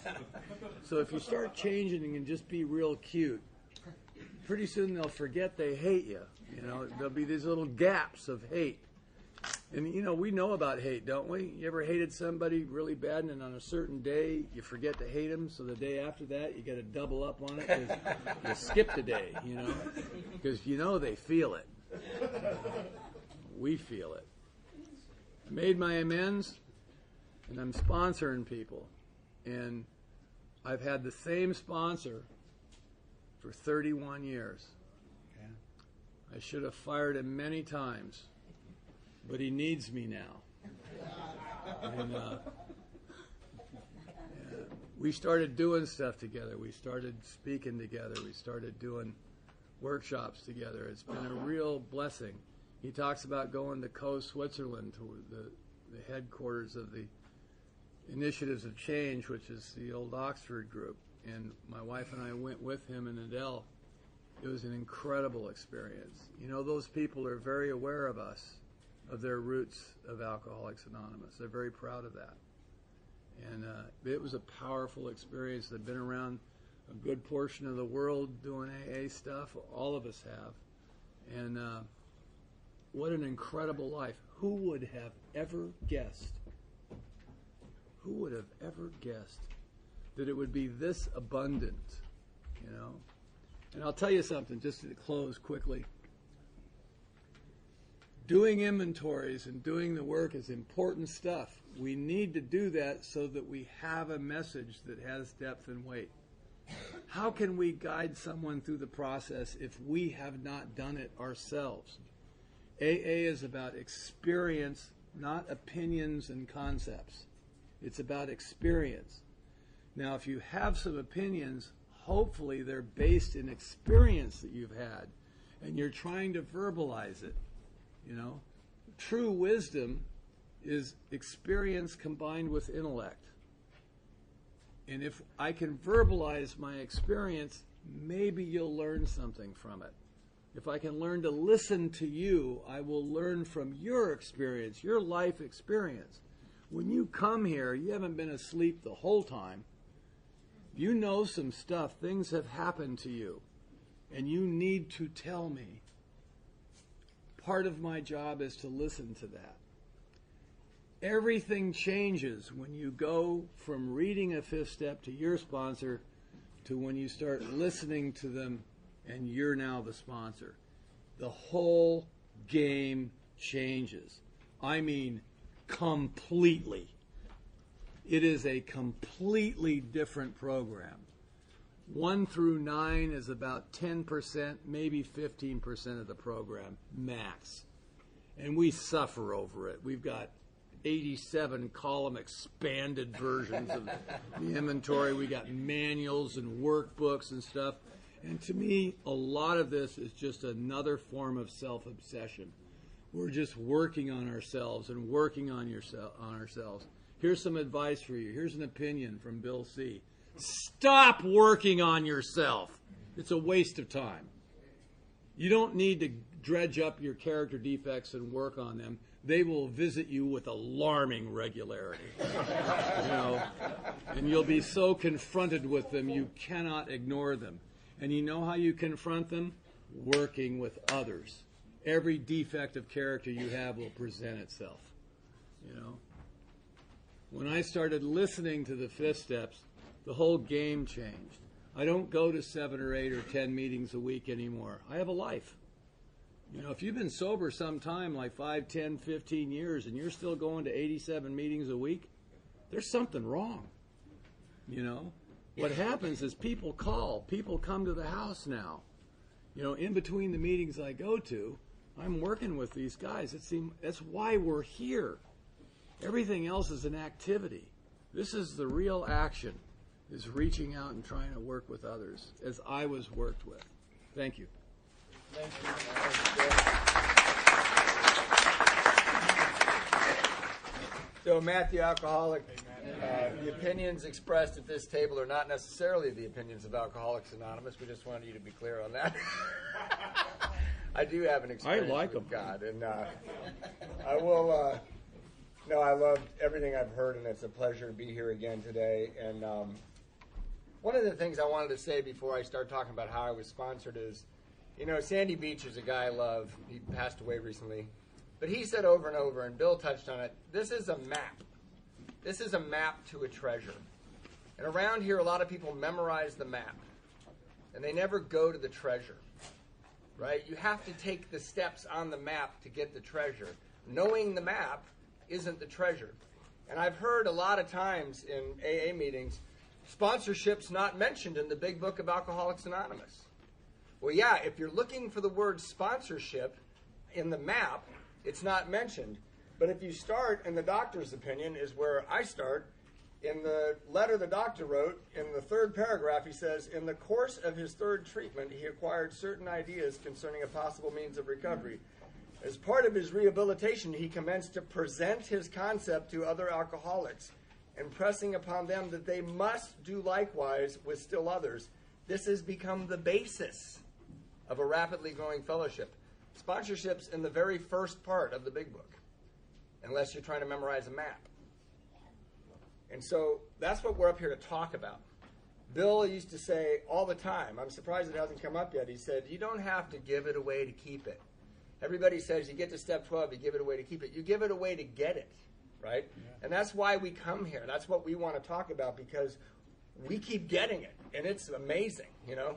So if you start changing and just be real cute, pretty soon they'll forget they hate you. There'll be these little gaps of hate. And, we know about hate, don't we? You ever hated somebody really bad and on a certain day you forget to hate them, so the day after that you got to double up on it because you skipped a day, Because they feel it. We feel it. I made my amends, and I'm sponsoring people. And I've had the same sponsor for 31 years. I should have fired him many times, but he needs me now. And we started doing stuff together. We started speaking together. We started doing workshops together. It's been a real blessing. He talks about going to Coe, Switzerland, to the headquarters of the Initiatives of Change, which is the old Oxford group. And my wife and I went with him and Adele. It was an incredible experience. Those people are very aware of us, of their roots of Alcoholics Anonymous. They're very proud of that. And it was a powerful experience. They've been around a good portion of the world doing AA stuff. All of us have. And what an incredible life. Who would have ever guessed? Who would have ever guessed that it would be this abundant, And I'll tell you something, just to close quickly. Doing inventories and doing the work is important stuff. We need to do that so that we have a message that has depth and weight. How can we guide someone through the process if we have not done it ourselves? AA is about experience, not opinions and concepts. It's about experience. Now, if you have some opinions, hopefully they're based in experience that you've had, and you're trying to verbalize it. You know, true wisdom is experience combined with intellect. And if I can verbalize my experience, maybe you'll learn something from it. If I can learn to listen to you, I will learn from your experience, your life experience. When you come here, you haven't been asleep the whole time. You know some stuff, things have happened to you, and you need to tell me. Part of my job is to listen to that. Everything changes when you go from reading a fifth step to your sponsor to when you start listening to them and you're now the sponsor. The whole game changes. I mean, completely. It is a completely different program. 1 through 9 is about 10%, maybe 15% of the program, max. And we suffer over it. We've got 87 column expanded versions of the inventory. We got manuals and workbooks and stuff. And to me, a lot of this is just another form of self-obsession. We're just working on ourselves and working on ourselves. Here's some advice for you. Here's an opinion from Bill C. Stop working on yourself. It's a waste of time. You don't need to dredge up your character defects and work on them. They will visit you with alarming regularity. You know, and you'll be so confronted with them, you cannot ignore them. And you know how you confront them? Working with others. Every defect of character you have will present itself. You know, when I started listening to the fifth steps, the whole game changed. I don't go to 7 or 8 or 10 meetings a week anymore. I have a life. You know, if you've been sober some time, like 5, 10, 15 years, and you're still going to 87 meetings a week, there's something wrong. You know, what happens is people call. People come to the house now. You know, in between the meetings I go to, I'm working with these guys. That's why we're here. Everything else is an activity. This is the real action, is reaching out and trying to work with others, as I was worked with. Thank you. Thank you. So, Matt the Alcoholic, the opinions expressed at this table are not necessarily the opinions of Alcoholics Anonymous. We just wanted you to be clear on that. I do have an experience with God, and I will. No, I loved everything I've heard, and it's a pleasure to be here again today. And one of the things I wanted to say before I start talking about how I was sponsored is, you know, Sandy Beach is a guy I love. He passed away recently. But he said over and over, and Bill touched on it, this is a map. This is a map to a treasure. And around here, a lot of people memorize the map, and they never go to the treasure, right? You have to take the steps on the map to get the treasure. Knowing the map isn't the treasure. And I've heard a lot of times in AA meetings, sponsorship's not mentioned in the big book of Alcoholics Anonymous. Well, yeah, if you're looking for the word sponsorship in the map, it's not mentioned. But if you start, in the doctor's opinion is where I start, in the letter the doctor wrote, in the 3rd paragraph, he says, in the course of his 3rd treatment, he acquired certain ideas concerning a possible means of recovery. As part of his rehabilitation, he commenced to present his concept to other alcoholics, impressing upon them that they must do likewise with still others. This has become the basis of a rapidly growing fellowship. Sponsorship's in the very first part of the big book, unless you're trying to memorize a map. And so that's what we're up here to talk about. Bill used to say all the time, I'm surprised it hasn't come up yet, he said, you don't have to give it away to keep it. Everybody says you get to step 12, you give it away to keep it. You give it away to get it, right? Yeah. And that's why we come here. That's what we want to talk about, because we keep getting it, and it's amazing, you know?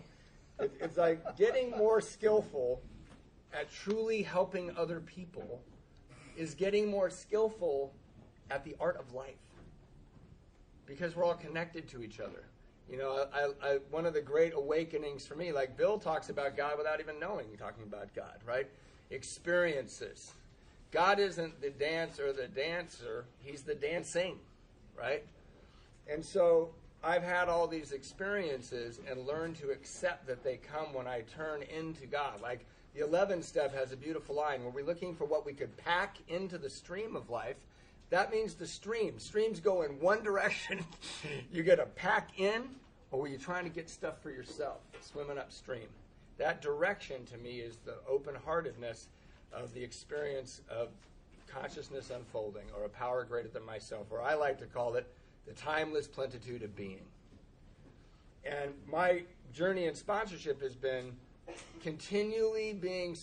It's like getting more skillful at truly helping other people is getting more skillful at the art of life, because we're all connected to each other. You know, one of the great awakenings for me, like Bill talks about God without even knowing he's talking about God, right? Experiences. God isn't the dancer, he's the dancing, right? And so I've had all these experiences and learned to accept that they come when I turn into God. Like the 11th step has a beautiful line where we're looking for what we could pack into the stream of life. That means the streams go in one direction. You get to pack in, or were you trying to get stuff for yourself, swimming upstream? That direction to me is the open-heartedness of the experience of consciousness unfolding, or a power greater than myself, or I like to call it the timeless plenitude of being. And my journey in sponsorship has been continually being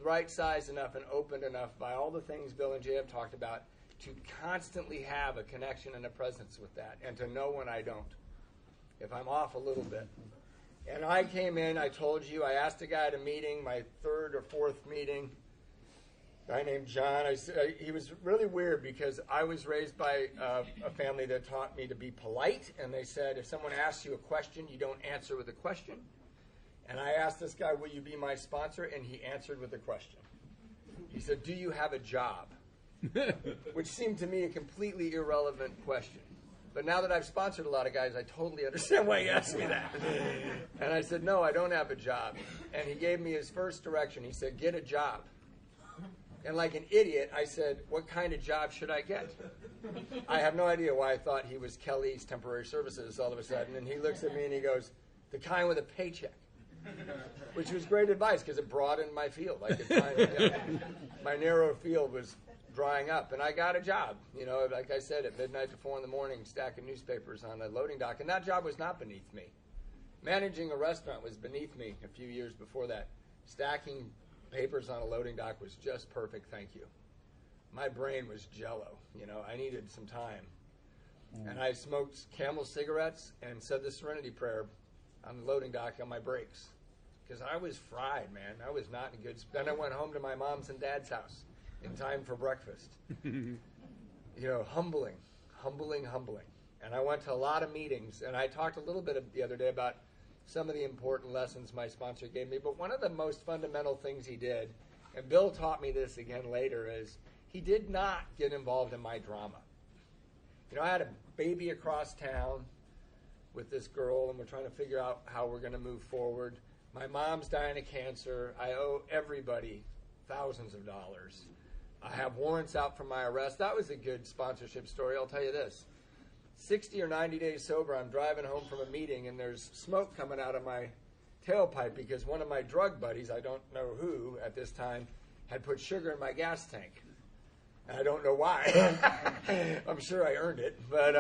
right-sized enough and opened enough by all the things Bill and Jay have talked about to constantly have a connection and a presence with that, and to know when I don't, if I'm off a little bit. And I came in, I told you, I asked a guy at a meeting, my third or fourth meeting, a guy named John. He was really weird because I was raised by a family that taught me to be polite, and they said if someone asks you a question, you don't answer with a question. And I asked this guy, will you be my sponsor? And he answered with a question. He said, do you have a job? Which seemed to me a completely irrelevant question. But now that I've sponsored a lot of guys, I totally understand why he asked me that. And I said, no, I don't have a job. And he gave me his first direction. He said, get a job. And like an idiot, I said, what kind of job should I get? I have no idea why I thought he was Kelly's Temporary Services all of a sudden. And he looks at me and he goes, the kind with a paycheck. Which was great advice because it broadened my field. I could find my narrow field was drying up, and I got a job. You know, like I said, at midnight to 4 in the morning, stacking newspapers on a loading dock, and that job was not beneath me. Managing a restaurant was beneath me a few years before that. Stacking papers on a loading dock was just perfect, thank you. My brain was jello. You know, I needed some time. And I smoked Camel cigarettes and said the Serenity Prayer on the loading dock on my breaks. Because I was fried, man. I was not in good... Then I went home to my mom's and dad's house in time for breakfast. You know, humbling. And I went to a lot of meetings, and I talked a little bit the other day about some of the important lessons my sponsor gave me, but one of the most fundamental things he did, and Bill taught me this again later, is he did not get involved in my drama. You know, I had a baby across town with this girl, and we're trying to figure out how we're going to move forward. My mom's dying of cancer. I owe everybody thousands of dollars. I have warrants out for my arrest. That was a good sponsorship story, I'll tell you this. 60 or 90 days sober, I'm driving home from a meeting, and there's smoke coming out of my tailpipe because one of my drug buddies, I don't know who at this time, had put sugar in my gas tank. And I don't know why. I'm sure I earned it. But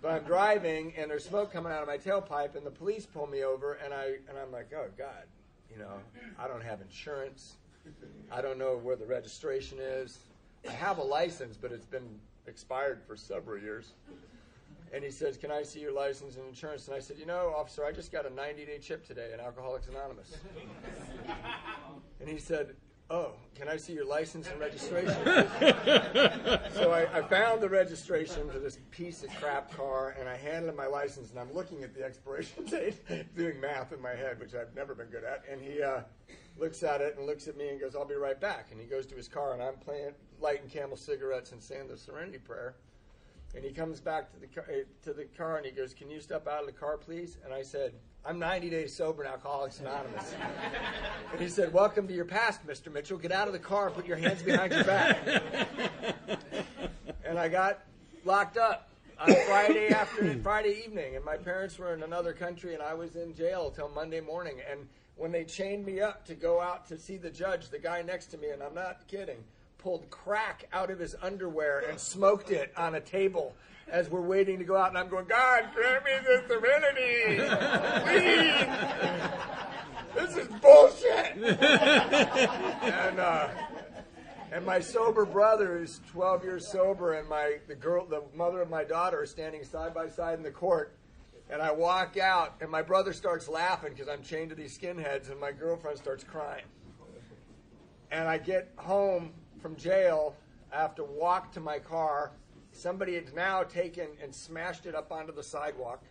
I'm driving, and there's smoke coming out of my tailpipe, and the police pull me over, and I'm like, oh, God, you know, I don't have insurance. I don't know where the registration is. I have a license, but it's been expired for several years. And he says, can I see your license and insurance? And I said, you know, officer, I just got a 90-day chip today in Alcoholics Anonymous. And he said, oh, can I see your license and registration? So I found the registration to this piece of crap car, and I handed him my license, and I'm looking at the expiration date, doing math in my head, which I've never been good at. And he looks at it and looks at me and goes, I'll be right back. And he goes to his car, and I'm lighting Camel cigarettes and saying the Serenity Prayer. And he comes back to the car, and he goes, can you step out of the car, please? And I said, I'm 90 days sober in Alcoholics Anonymous. And he said, welcome to your past, Mr. Mitchell. Get out of the car and put your hands behind your back. And I got locked up on Friday evening, and my parents were in another country, and I was in jail till Monday morning. And when they chained me up to go out to see the judge, the guy next to me, and I'm not kidding, pulled crack out of his underwear and smoked it on a table as we're waiting to go out. And I'm going, God, grant me the serenity, please. This is bullshit. And my sober brother is 12 years sober, and the mother of my daughter, are standing side by side in the court. And I walk out, and my brother starts laughing because I'm chained to these skinheads, and my girlfriend starts crying. And I get home from jail. I have to walk to my car. Somebody had now taken and smashed it up onto the sidewalk.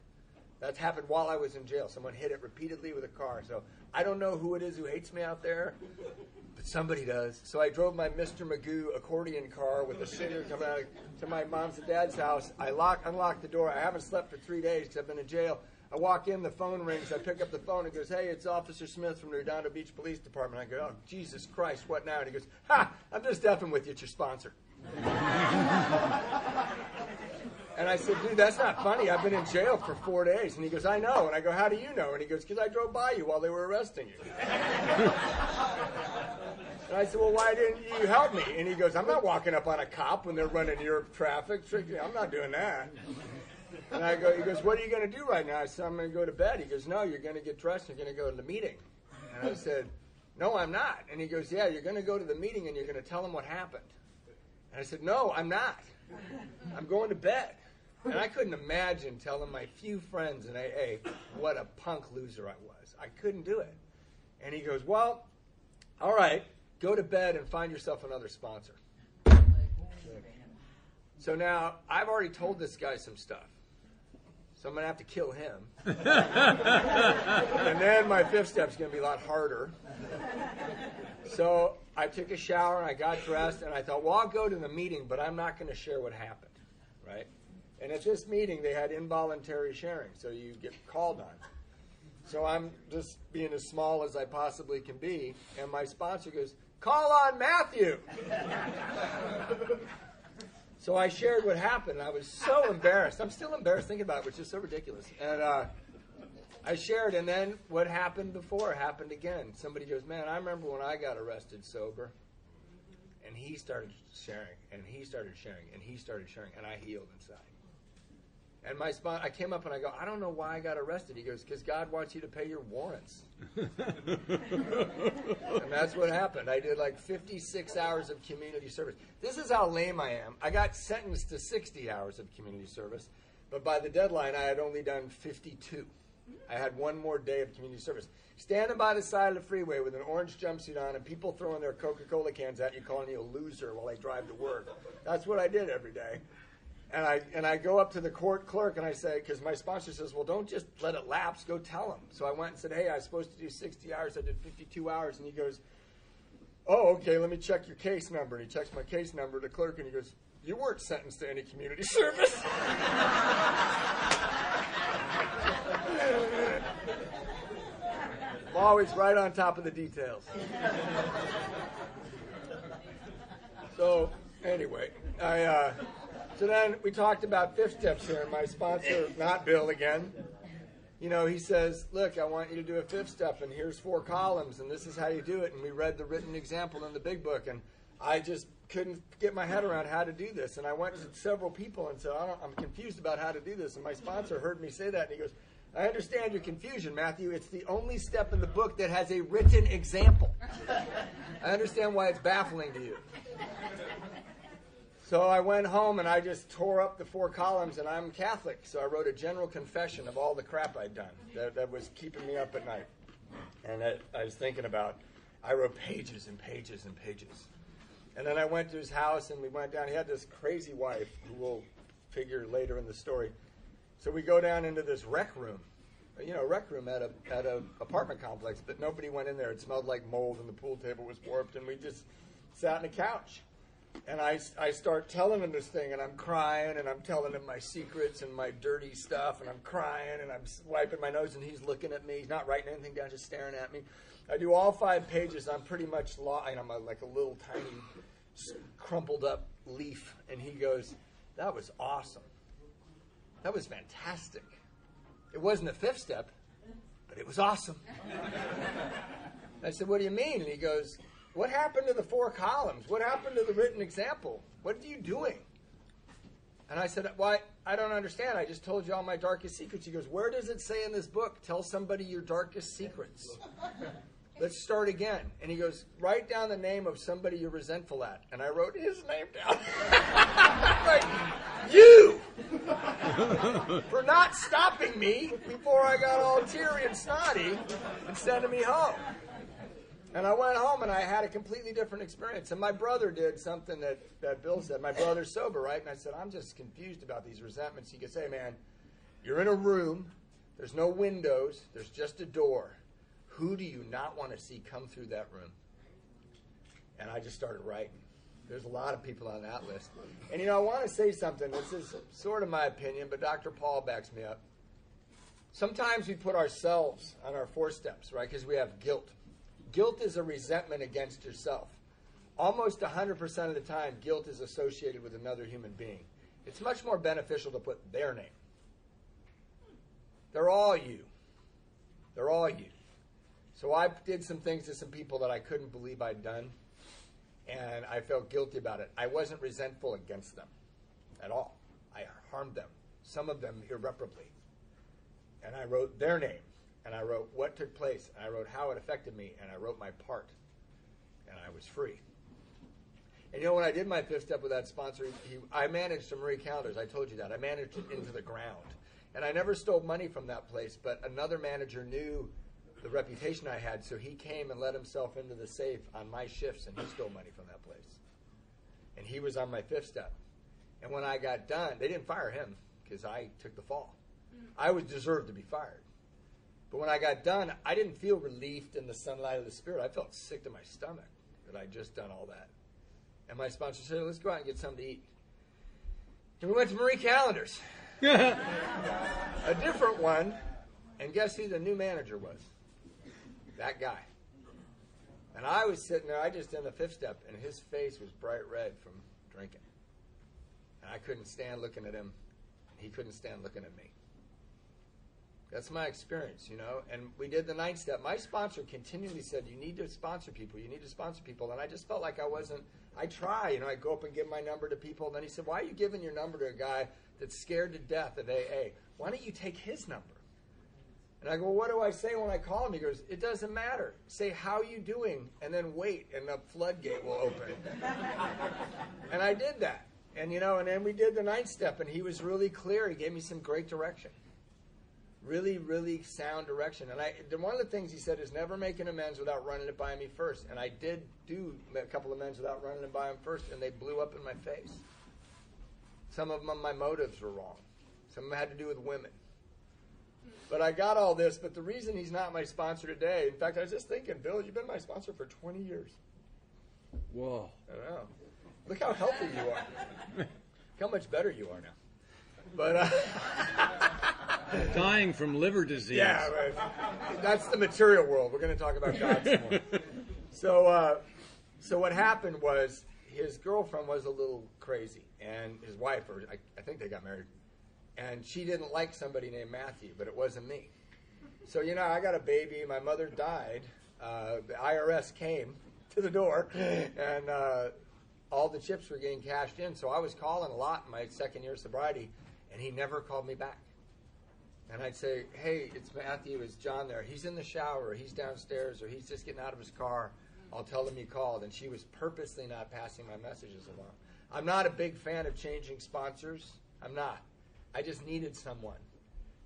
That's happened while I was in jail. Someone hit it repeatedly with a car. So I don't know who it is who hates me out there, but Somebody does. So I drove my Mr. Magoo accordion car with a singer coming out to my mom's and dad's house. I unlocked the door. I haven't slept for 3 days because I've been in jail. I walk in, the phone rings. I pick up the phone and goes, "Hey, it's Officer Smith from the Redondo Beach Police Department." I go, "Oh, Jesus Christ, what now?" And he goes, "Ha, I'm just effing with you. It's your sponsor." And I said, "Dude, that's not funny. I've been in jail for 4 days." And he goes, "I know." And I go, "How do you know?" And he goes, "Because I drove by you while they were arresting you." And I said, "Well, why didn't you help me?" And he goes, "I'm not walking up on a cop when they're running your traffic. I'm not doing that." And he goes, "What are you going to do right now?" I said, "I'm going to go to bed." He goes, "No, you're going to get dressed and you're going to go to the meeting." And I said, "No, I'm not." And he goes, "Yeah, you're going to go to the meeting and you're going to tell them what happened." And I said, "No, I'm not. I'm going to bed." And I couldn't imagine telling my few friends in AA what a punk loser I was. I couldn't do it. And he goes, "Well, all right, go to bed and find yourself another sponsor." So now I've already told this guy some stuff. So I'm going to have to kill him. And then my fifth step's going to be a lot harder. So I took a shower and I got dressed and I thought, well, I'll go to the meeting, but I'm not going to share what happened, right? And at this meeting, they had involuntary sharing, so you get called on. So I'm just being as small as I possibly can be, and my sponsor goes, "Call on Matthew." So I shared what happened, and I was so embarrassed. I'm still embarrassed thinking about it, which is so ridiculous. And I shared, and then what happened before happened again. Somebody goes, "Man, I remember when I got arrested sober." And he started sharing, and he started sharing, and he started sharing, and I healed inside. And I came up and I go, "I don't know why I got arrested." He goes, "Because God wants you to pay your warrants." And that's what happened. I did like 56 hours of community service. This is how lame I am. I got sentenced to 60 hours of community service, but by the deadline, I had only done 52. I had one more day of community service. Standing by the side of the freeway with an orange jumpsuit on and people throwing their Coca-Cola cans at you, calling you a loser while I drive to work. That's what I did every day. And I go up to the court clerk and I say, because my sponsor says, "Well, don't just let it lapse, go tell him." So I went and said, "Hey, I was supposed to do 60 hours, I did 52 hours. And he goes, "Oh, okay, let me check your case number." And he checks my case number, the clerk, and he goes, "You weren't sentenced to any community service." I'm always right on top of the details. So, anyway, so then we talked about fifth steps here, and my sponsor, not Bill again, he says, "Look, I want you to do a fifth step, and here's 4 columns, and this is how you do it." And we read the written example in the big book, and I just couldn't get my head around how to do this. And I went to several people and said, "I'm confused about how to do this." And my sponsor heard me say that, and he goes, "I understand your confusion, Matthew. It's the only step in the book that has a written example. I understand why it's baffling to you." So I went home and I just tore up the 4 columns, and I'm Catholic, so I wrote a general confession of all the crap I'd done that was keeping me up at night. And I was thinking about, I wrote pages and pages and pages. And then I went to his house and we went down. He had this crazy wife who will figure later in the story. So we go down into this rec room at a apartment complex, but nobody went in there. It smelled like mold and the pool table was warped, and we just sat on a couch. And I start telling him this thing, and I'm crying, and I'm telling him my secrets and my dirty stuff, and I'm crying, and I'm wiping my nose, and he's looking at me. He's not writing anything down, just staring at me. I do all 5 pages. I'm pretty much I'm like a little tiny crumpled up leaf, and he goes, "That was awesome. That was fantastic. It wasn't a fifth step, but it was awesome." I said, "What do you mean?" And he goes, "What happened to the 4 columns? What happened to the written example? What are you doing?" And I said, "Well, I don't understand. I just told you all my darkest secrets." He goes, "Where does it say in this book, tell somebody your darkest secrets? Let's start again." And he goes, "Write down the name of somebody you're resentful at." And I wrote his name down. Like, you! For not stopping me before I got all teary and snotty and sending me home. And I went home and I had a completely different experience. And my brother did something that Bill said. My brother's sober, right? And I said, "I'm just confused about these resentments." He goes, "Hey, man, you're in a room. There's no windows. There's just a door. Who do you not want to see come through that room?" And I just started writing. There's a lot of people on that list. And, I want to say something. This is sort of my opinion, but Dr. Paul backs me up. Sometimes we put ourselves on our 4 steps, right, because we have guilt. Guilt is a resentment against yourself. Almost 100% of the time, guilt is associated with another human being. It's much more beneficial to put their name. They're all you. They're all you. So I did some things to some people that I couldn't believe I'd done, and I felt guilty about it. I wasn't resentful against them at all. I harmed them, some of them irreparably. And I wrote their name, and I wrote what took place, and I wrote how it affected me, and I wrote my part, and I was free. And when I did my 5th step with that sponsor, I managed to Marie Callender's. I told you that. I managed it into the ground. And I never stole money from that place, but another manager knew the reputation I had, so he came and let himself into the safe on my shifts, and he stole money from that place. And he was on my 5th step. And when I got done, they didn't fire him because I took the fall. I was deserved to be fired. But when I got done, I didn't feel relieved in the sunlight of the Spirit. I felt sick to my stomach that I'd just done all that. And my sponsor said, let's go out and get something to eat. And we went to Marie Callender's. A different one. And guess who the new manager was? That guy. And I was sitting there, I just did the 5th step, and his face was bright red from drinking. And I couldn't stand looking at him. He couldn't stand looking at me. That's my experience, And we did the 9th step. My sponsor continually said, you need to sponsor people. You need to sponsor people. And I just felt like I wasn't. I try, I go up and give my number to people. And then he said, why are you giving your number to a guy that's scared to death of AA? Why don't you take his number? And I go, well, what do I say when I call him? He goes, it doesn't matter. Say, how you doing? And then wait, and the floodgate will open. And I did that. And, and then we did the 9th step, and he was really clear. He gave me some great direction. Really, really sound direction. And one of the things he said is never make an amends without running it by me first. And I did do a couple of amends without running it by him first, and they blew up in my face. Some of them, my motives were wrong. Some of them had to do with women. But I got all this, but the reason he's not my sponsor today, in fact, I was just thinking, Bill, you've been my sponsor for 20 years. Whoa. I know. Look how healthy you are. Look how much better you are now. But dying from liver disease. Yeah, right. That's the material world. We're going to talk about God some more. So what happened was his girlfriend was a little crazy, and his wife, or I think they got married, and she didn't like somebody named Matthew, but it wasn't me. So, I got a baby. My mother died. The IRS came to the door, and all the chips were getting cashed in. So I was calling a lot in my 2nd year of sobriety, and he never called me back. And I'd say, hey, it's Matthew, is John there? He's in the shower, or he's downstairs, or he's just getting out of his car. I'll tell him you called. And she was purposely not passing my messages along. I'm not a big fan of changing sponsors. I'm not. I just needed someone.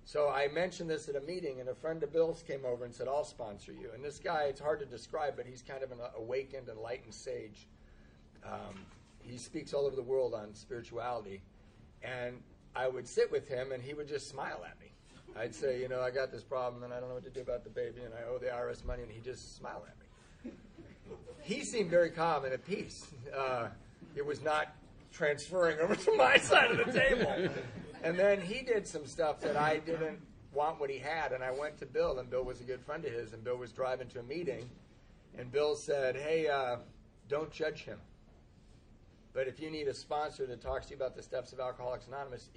So I mentioned this at a meeting, and a friend of Bill's came over and said, I'll sponsor you. And this guy, it's hard to describe, but he's kind of an awakened, enlightened sage. He speaks all over the world on spirituality. And I would sit with him, and he would just smile at me. I'd say, I got this problem, and I don't know what to do about the baby, and I owe the IRS money, and he'd just smile at me. He seemed very calm and at peace. It was not transferring over to my side of the table. And then he did some stuff that I didn't want what he had, and I went to Bill, and Bill was a good friend of his, and Bill was driving to a meeting, and Bill said, hey, don't judge him. But if you need a sponsor that talks to you about the steps of Alcoholics Anonymous,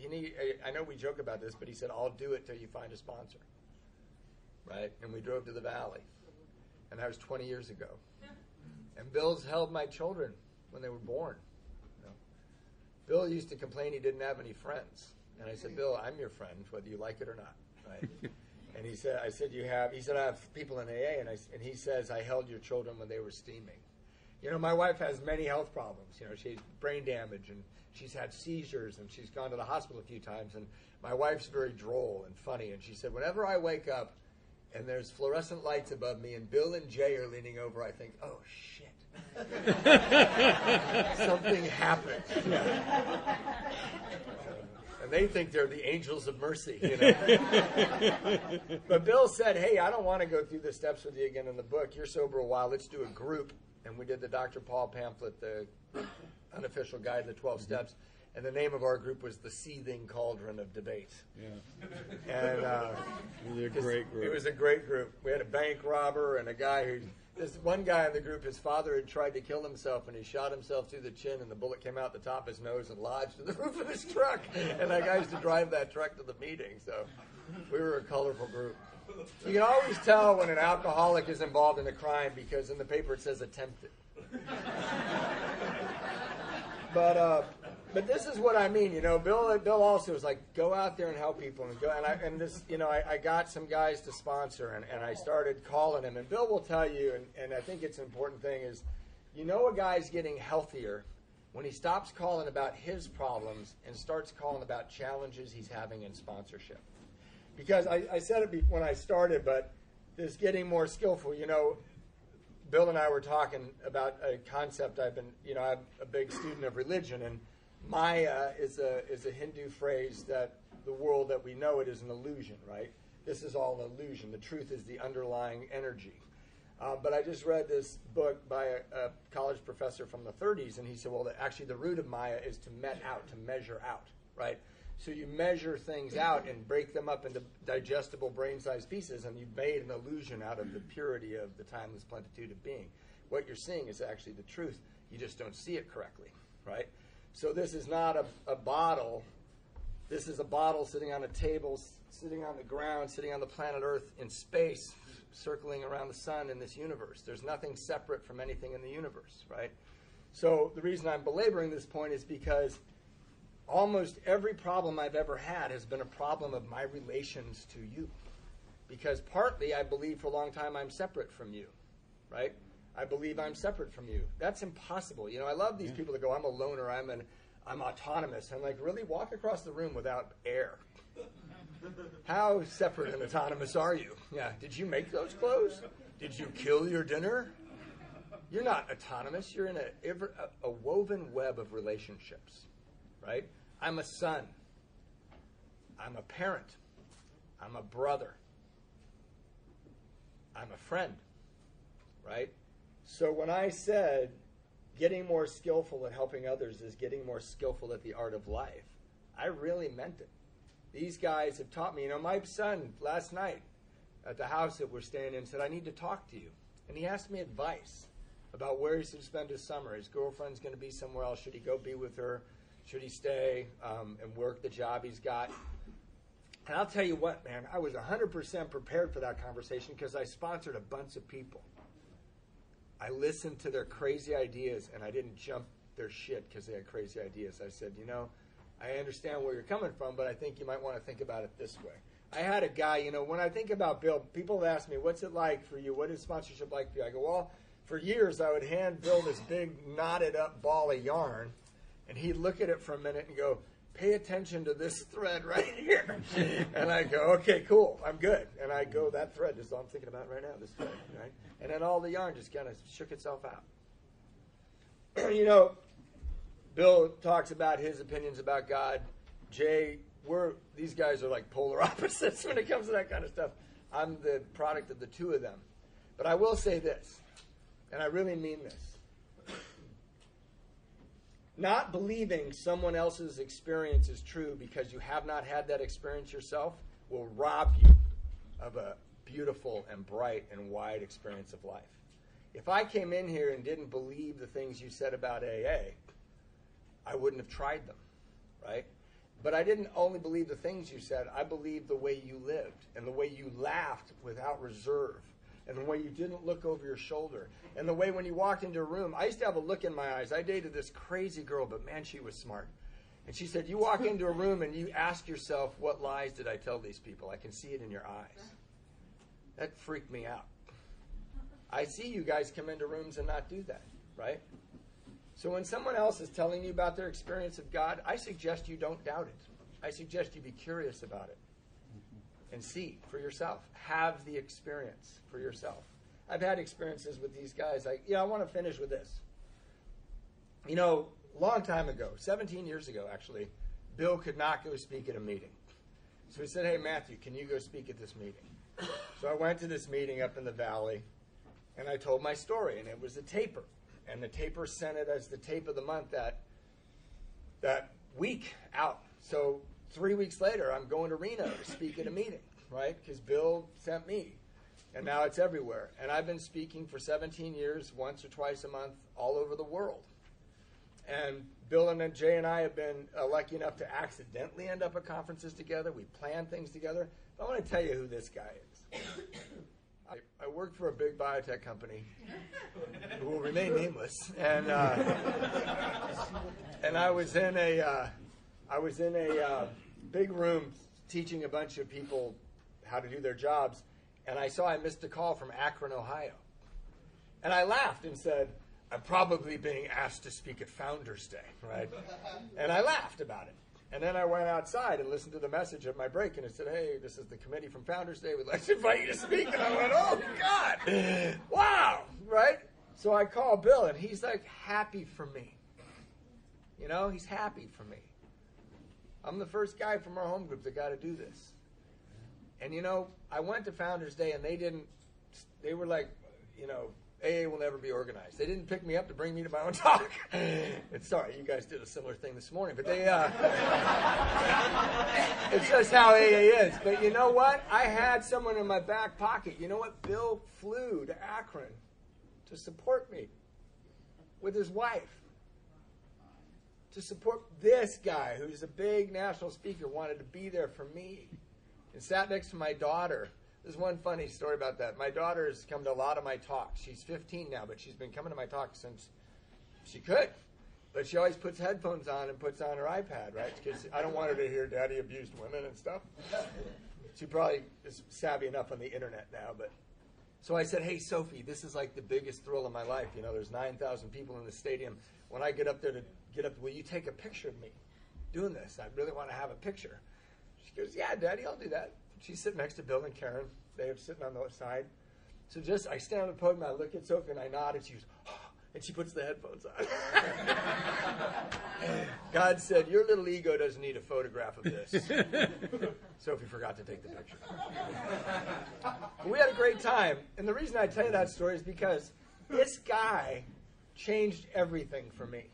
I know we joke about this, but he said, I'll do it till you find a sponsor. Right? And we drove to the Valley. And that was 20 years ago. And Bill's held my children when they were born. Bill used to complain he didn't have any friends. And I said, Bill, I'm your friend, whether you like it or not. Right? And he said, I have people in AA. And he says, I held your children when they were steaming. My wife has many health problems. She's brain damage, and she's had seizures, and she's gone to the hospital a few times. And my wife's very droll and funny. And she said, whenever I wake up and there's fluorescent lights above me and Bill and Jay are leaning over, I think, oh, shit. Something happened. And they think they're the angels of mercy, you know. But Bill said, hey, I don't want to go through the steps with you again in the book. You're sober a while. Let's do a group. And we did the Dr. Paul pamphlet, the unofficial guide to the 12 steps. And the name of our group was the Seething Cauldron of Debate. Yeah. And It was a great group. It was a great group. We had a bank robber and a guy who, this one guy in the group, his father had tried to kill himself, and he shot himself through the chin, and the bullet came out the top of his nose and lodged in the roof of his truck. And that guy used to drive that truck to the meeting. So we were a colorful group. You can always tell when an alcoholic is involved in a crime because in the paper it says attempted. But this is what I mean, you know. Bill also was like, go out there and help people, and go. I got some guys to sponsor, and I started calling him. And Bill will tell you, and I think it's an important thing is, you know, a guy's getting healthier when he stops calling about his problems and starts calling about challenges he's having in sponsorship. Because I said it when I started, but this getting more skillful, you know. Bill and I were talking about a concept I'm a big student of religion, and Maya is a Hindu phrase that the world that we know it is an illusion, right? This is all an illusion. The truth is the underlying energy. But I just read this book by a college professor from the 30s, and he said, well, actually the root of Maya is to measure out, right? So you measure things out and break them up into digestible brain-sized pieces, and you've made an illusion out of the purity of the timeless plenitude of being. What you're seeing is actually the truth. You just don't see it correctly, right? So this is not a bottle. This is a bottle sitting on a table, sitting on the ground, sitting on the planet Earth in space, circling around the sun in this universe. There's nothing separate from anything in the universe, right? So the reason I'm belaboring this point is because almost every problem I've ever had has been a problem of my relations to you. Because partly I believe for a long time I'm separate from you, right? I believe I'm separate from you. That's impossible. You know, I love these people that go, I'm a loner, I'm autonomous. I'm like, really? Walk across the room without air. How separate and autonomous are you? Yeah. Did you make those clothes? Did you kill your dinner? You're not autonomous. You're in a woven web of relationships, right? I'm a son. I'm a parent. I'm a brother. I'm a friend, right? So when I said getting more skillful at helping others is getting more skillful at the art of life, I really meant it. These guys have taught me. You know, my son last night at the house that we're staying in said, I need to talk to you. And he asked me advice about where he should spend his summer. His girlfriend's going to be somewhere else. Should he go be with her? Should he stay and work the job he's got? And I'll tell you what, man, I was 100% prepared for that conversation because I sponsored a bunch of people. I listened to their crazy ideas, and I didn't jump their shit because they had crazy ideas. I said, you know, I understand where you're coming from, but I think you might want to think about it this way. I had a guy, you know, when I think about Bill, people have asked me, what's it like for you? What is sponsorship like for you? I go, well, for years I would hand Bill this big knotted up ball of yarn, and he'd look at it for a minute and go, pay attention to this thread right here. And I go, okay, cool, I'm good. And I go, that thread is all I'm thinking about right now, this thread, right? And then all the yarn just kind of shook itself out. You know, Bill talks about his opinions about God. Jay, these guys are like polar opposites when it comes to that kind of stuff. I'm the product of the two of them. But I will say this, and I really mean this. Not believing someone else's experience is true because you have not had that experience yourself will rob you of a beautiful and bright and wide experience of life. If I came in here and didn't believe the things you said about AA, I wouldn't have tried them, right? But I didn't only believe the things you said, I believed the way you lived and the way you laughed without reserve and the way you didn't look over your shoulder and the way when you walked into a room, I used to have a look in my eyes. I dated this crazy girl, but man, she was smart. And she said, you walk into a room and you ask yourself, what lies did I tell these people? I can see it in your eyes. That freaked me out. I see you guys come into rooms and not do that, right? So when someone else is telling you about their experience of God, I suggest you don't doubt it. I suggest you be curious about it and see for yourself. Have the experience for yourself. I've had experiences with these guys. I want to finish with this. You know, a long time ago, 17 years ago actually, Bill could not go speak at a meeting. So he said, hey, Matthew, can you go speak at this meeting? So I went to this meeting up in the valley, and I told my story, and it was a taper. And the taper sent it as the tape of the month that week out. So 3 weeks later, I'm going to Reno to speak at a meeting, right? Because Bill sent me. And now it's everywhere. And I've been speaking for 17 years, once or twice a month, all over the world. And Bill and Jay and I have been lucky enough to accidentally end up at conferences together. We plan things together. But I want to tell you who this guy is. I work for a big biotech company who will remain nameless. And I was in a big room teaching a bunch of people how to do their jobs. And I saw I missed a call from Akron, Ohio. And I laughed and said, I'm probably being asked to speak at Founders Day, right? And I laughed about it. And then I went outside and listened to the message at my break, and it said, hey, this is the committee from Founders Day. We'd like to invite you to speak. And I went, oh, God, wow, right? So I called Bill, and he's like happy for me. You know, he's happy for me. I'm the first guy from our home group that got to do this. And, you know, I went to Founders Day, and they were like, you know, AA will never be organized. They didn't pick me up to bring me to my own talk. And sorry, you guys did a similar thing this morning, but it's just how AA is. But you know what? I had someone in my back pocket. You know what? Bill flew to Akron to support me with his wife. To support this guy who's a big national speaker, wanted to be there for me. And sat next to my daughter. There's one funny story about that. My daughter has come to a lot of my talks. She's 15 now, but she's been coming to my talks since she could. But she always puts headphones on and puts on her iPad, right? Because I don't want her to hear Daddy abused women and stuff. She probably is savvy enough on the internet now. But so I said, hey, Sophie, this is like the biggest thrill of my life. You know, there's 9,000 people in the stadium. When I get up there will you take a picture of me doing this? I really want to have a picture. She goes, yeah, Daddy, I'll do that. She's sitting next to Bill and Karen. They're sitting on the side. So I stand on the podium, I look at Sophie, and I nod, and she goes, oh, and she puts the headphones on. God said, your little ego doesn't need a photograph of this. Sophie forgot to take the picture. But we had a great time. And the reason I tell you that story is because this guy changed everything for me.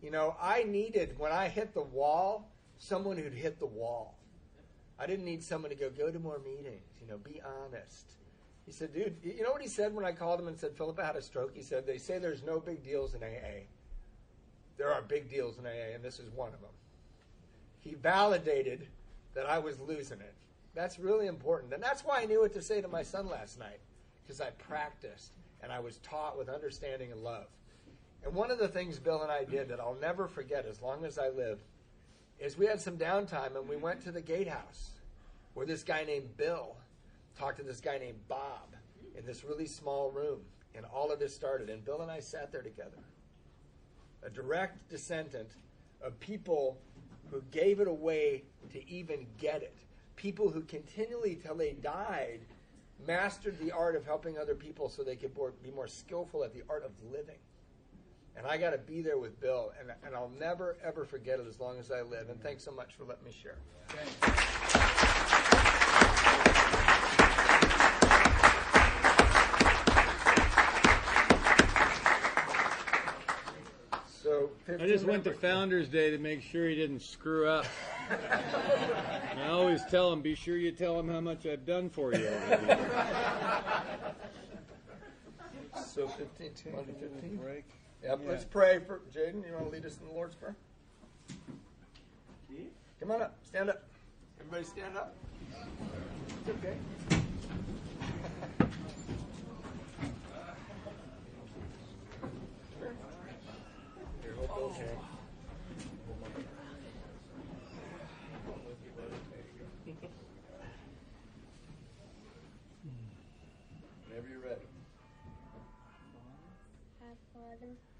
You know, I needed, when I hit the wall, someone who'd hit the wall. I didn't need someone to go to more meetings, you know, be honest. He said, dude, you know what he said when I called him and said, Philip, I had a stroke? He said, they say there's no big deals in AA. There are big deals in AA, and this is one of them. He validated that I was losing it. That's really important. And that's why I knew what to say to my son last night, because I practiced, and I was taught with understanding and love. And one of the things Bill and I did that I'll never forget as long as I live is we had some downtime, and we went to the gatehouse where this guy named Bill talked to this guy named Bob in this really small room, and all of this started. And Bill and I sat there together, a direct descendant of people who gave it away to even get it, people who continually, till they died, mastered the art of helping other people so they could be more skillful at the art of living. And I got to be there with Bill, and I'll never, ever forget it as long as I live. And thanks so much for letting me share. So I just went to Founders Day to make sure he didn't screw up. And I always tell him, be sure you tell him how much I've done for you. So 15, Monday 15. Break. Yep, let's pray for Jaden. You want to lead us in the Lord's Prayer? Come on up. Stand up. Everybody stand up. It's okay. Here, hold those hands. Whenever you're ready.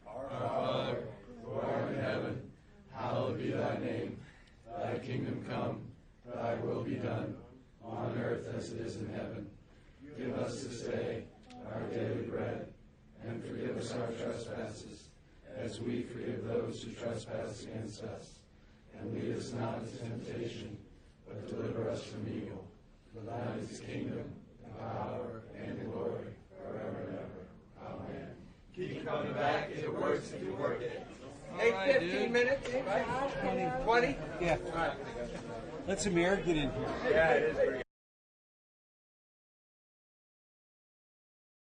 Our Father, who art in heaven, hallowed be thy name. Thy kingdom come, thy will be done, on earth as it is in heaven. Give us this day our daily bread, and forgive us our trespasses, as we forgive those who trespass against us. And lead us not into temptation, but deliver us from evil. For thine is the kingdom, and power, and glory, forever and ever. Amen. Keep coming back. It works if you work it. Hey, 15 minutes, right? 20? Yeah. Let some air get in here. Yeah, it is pretty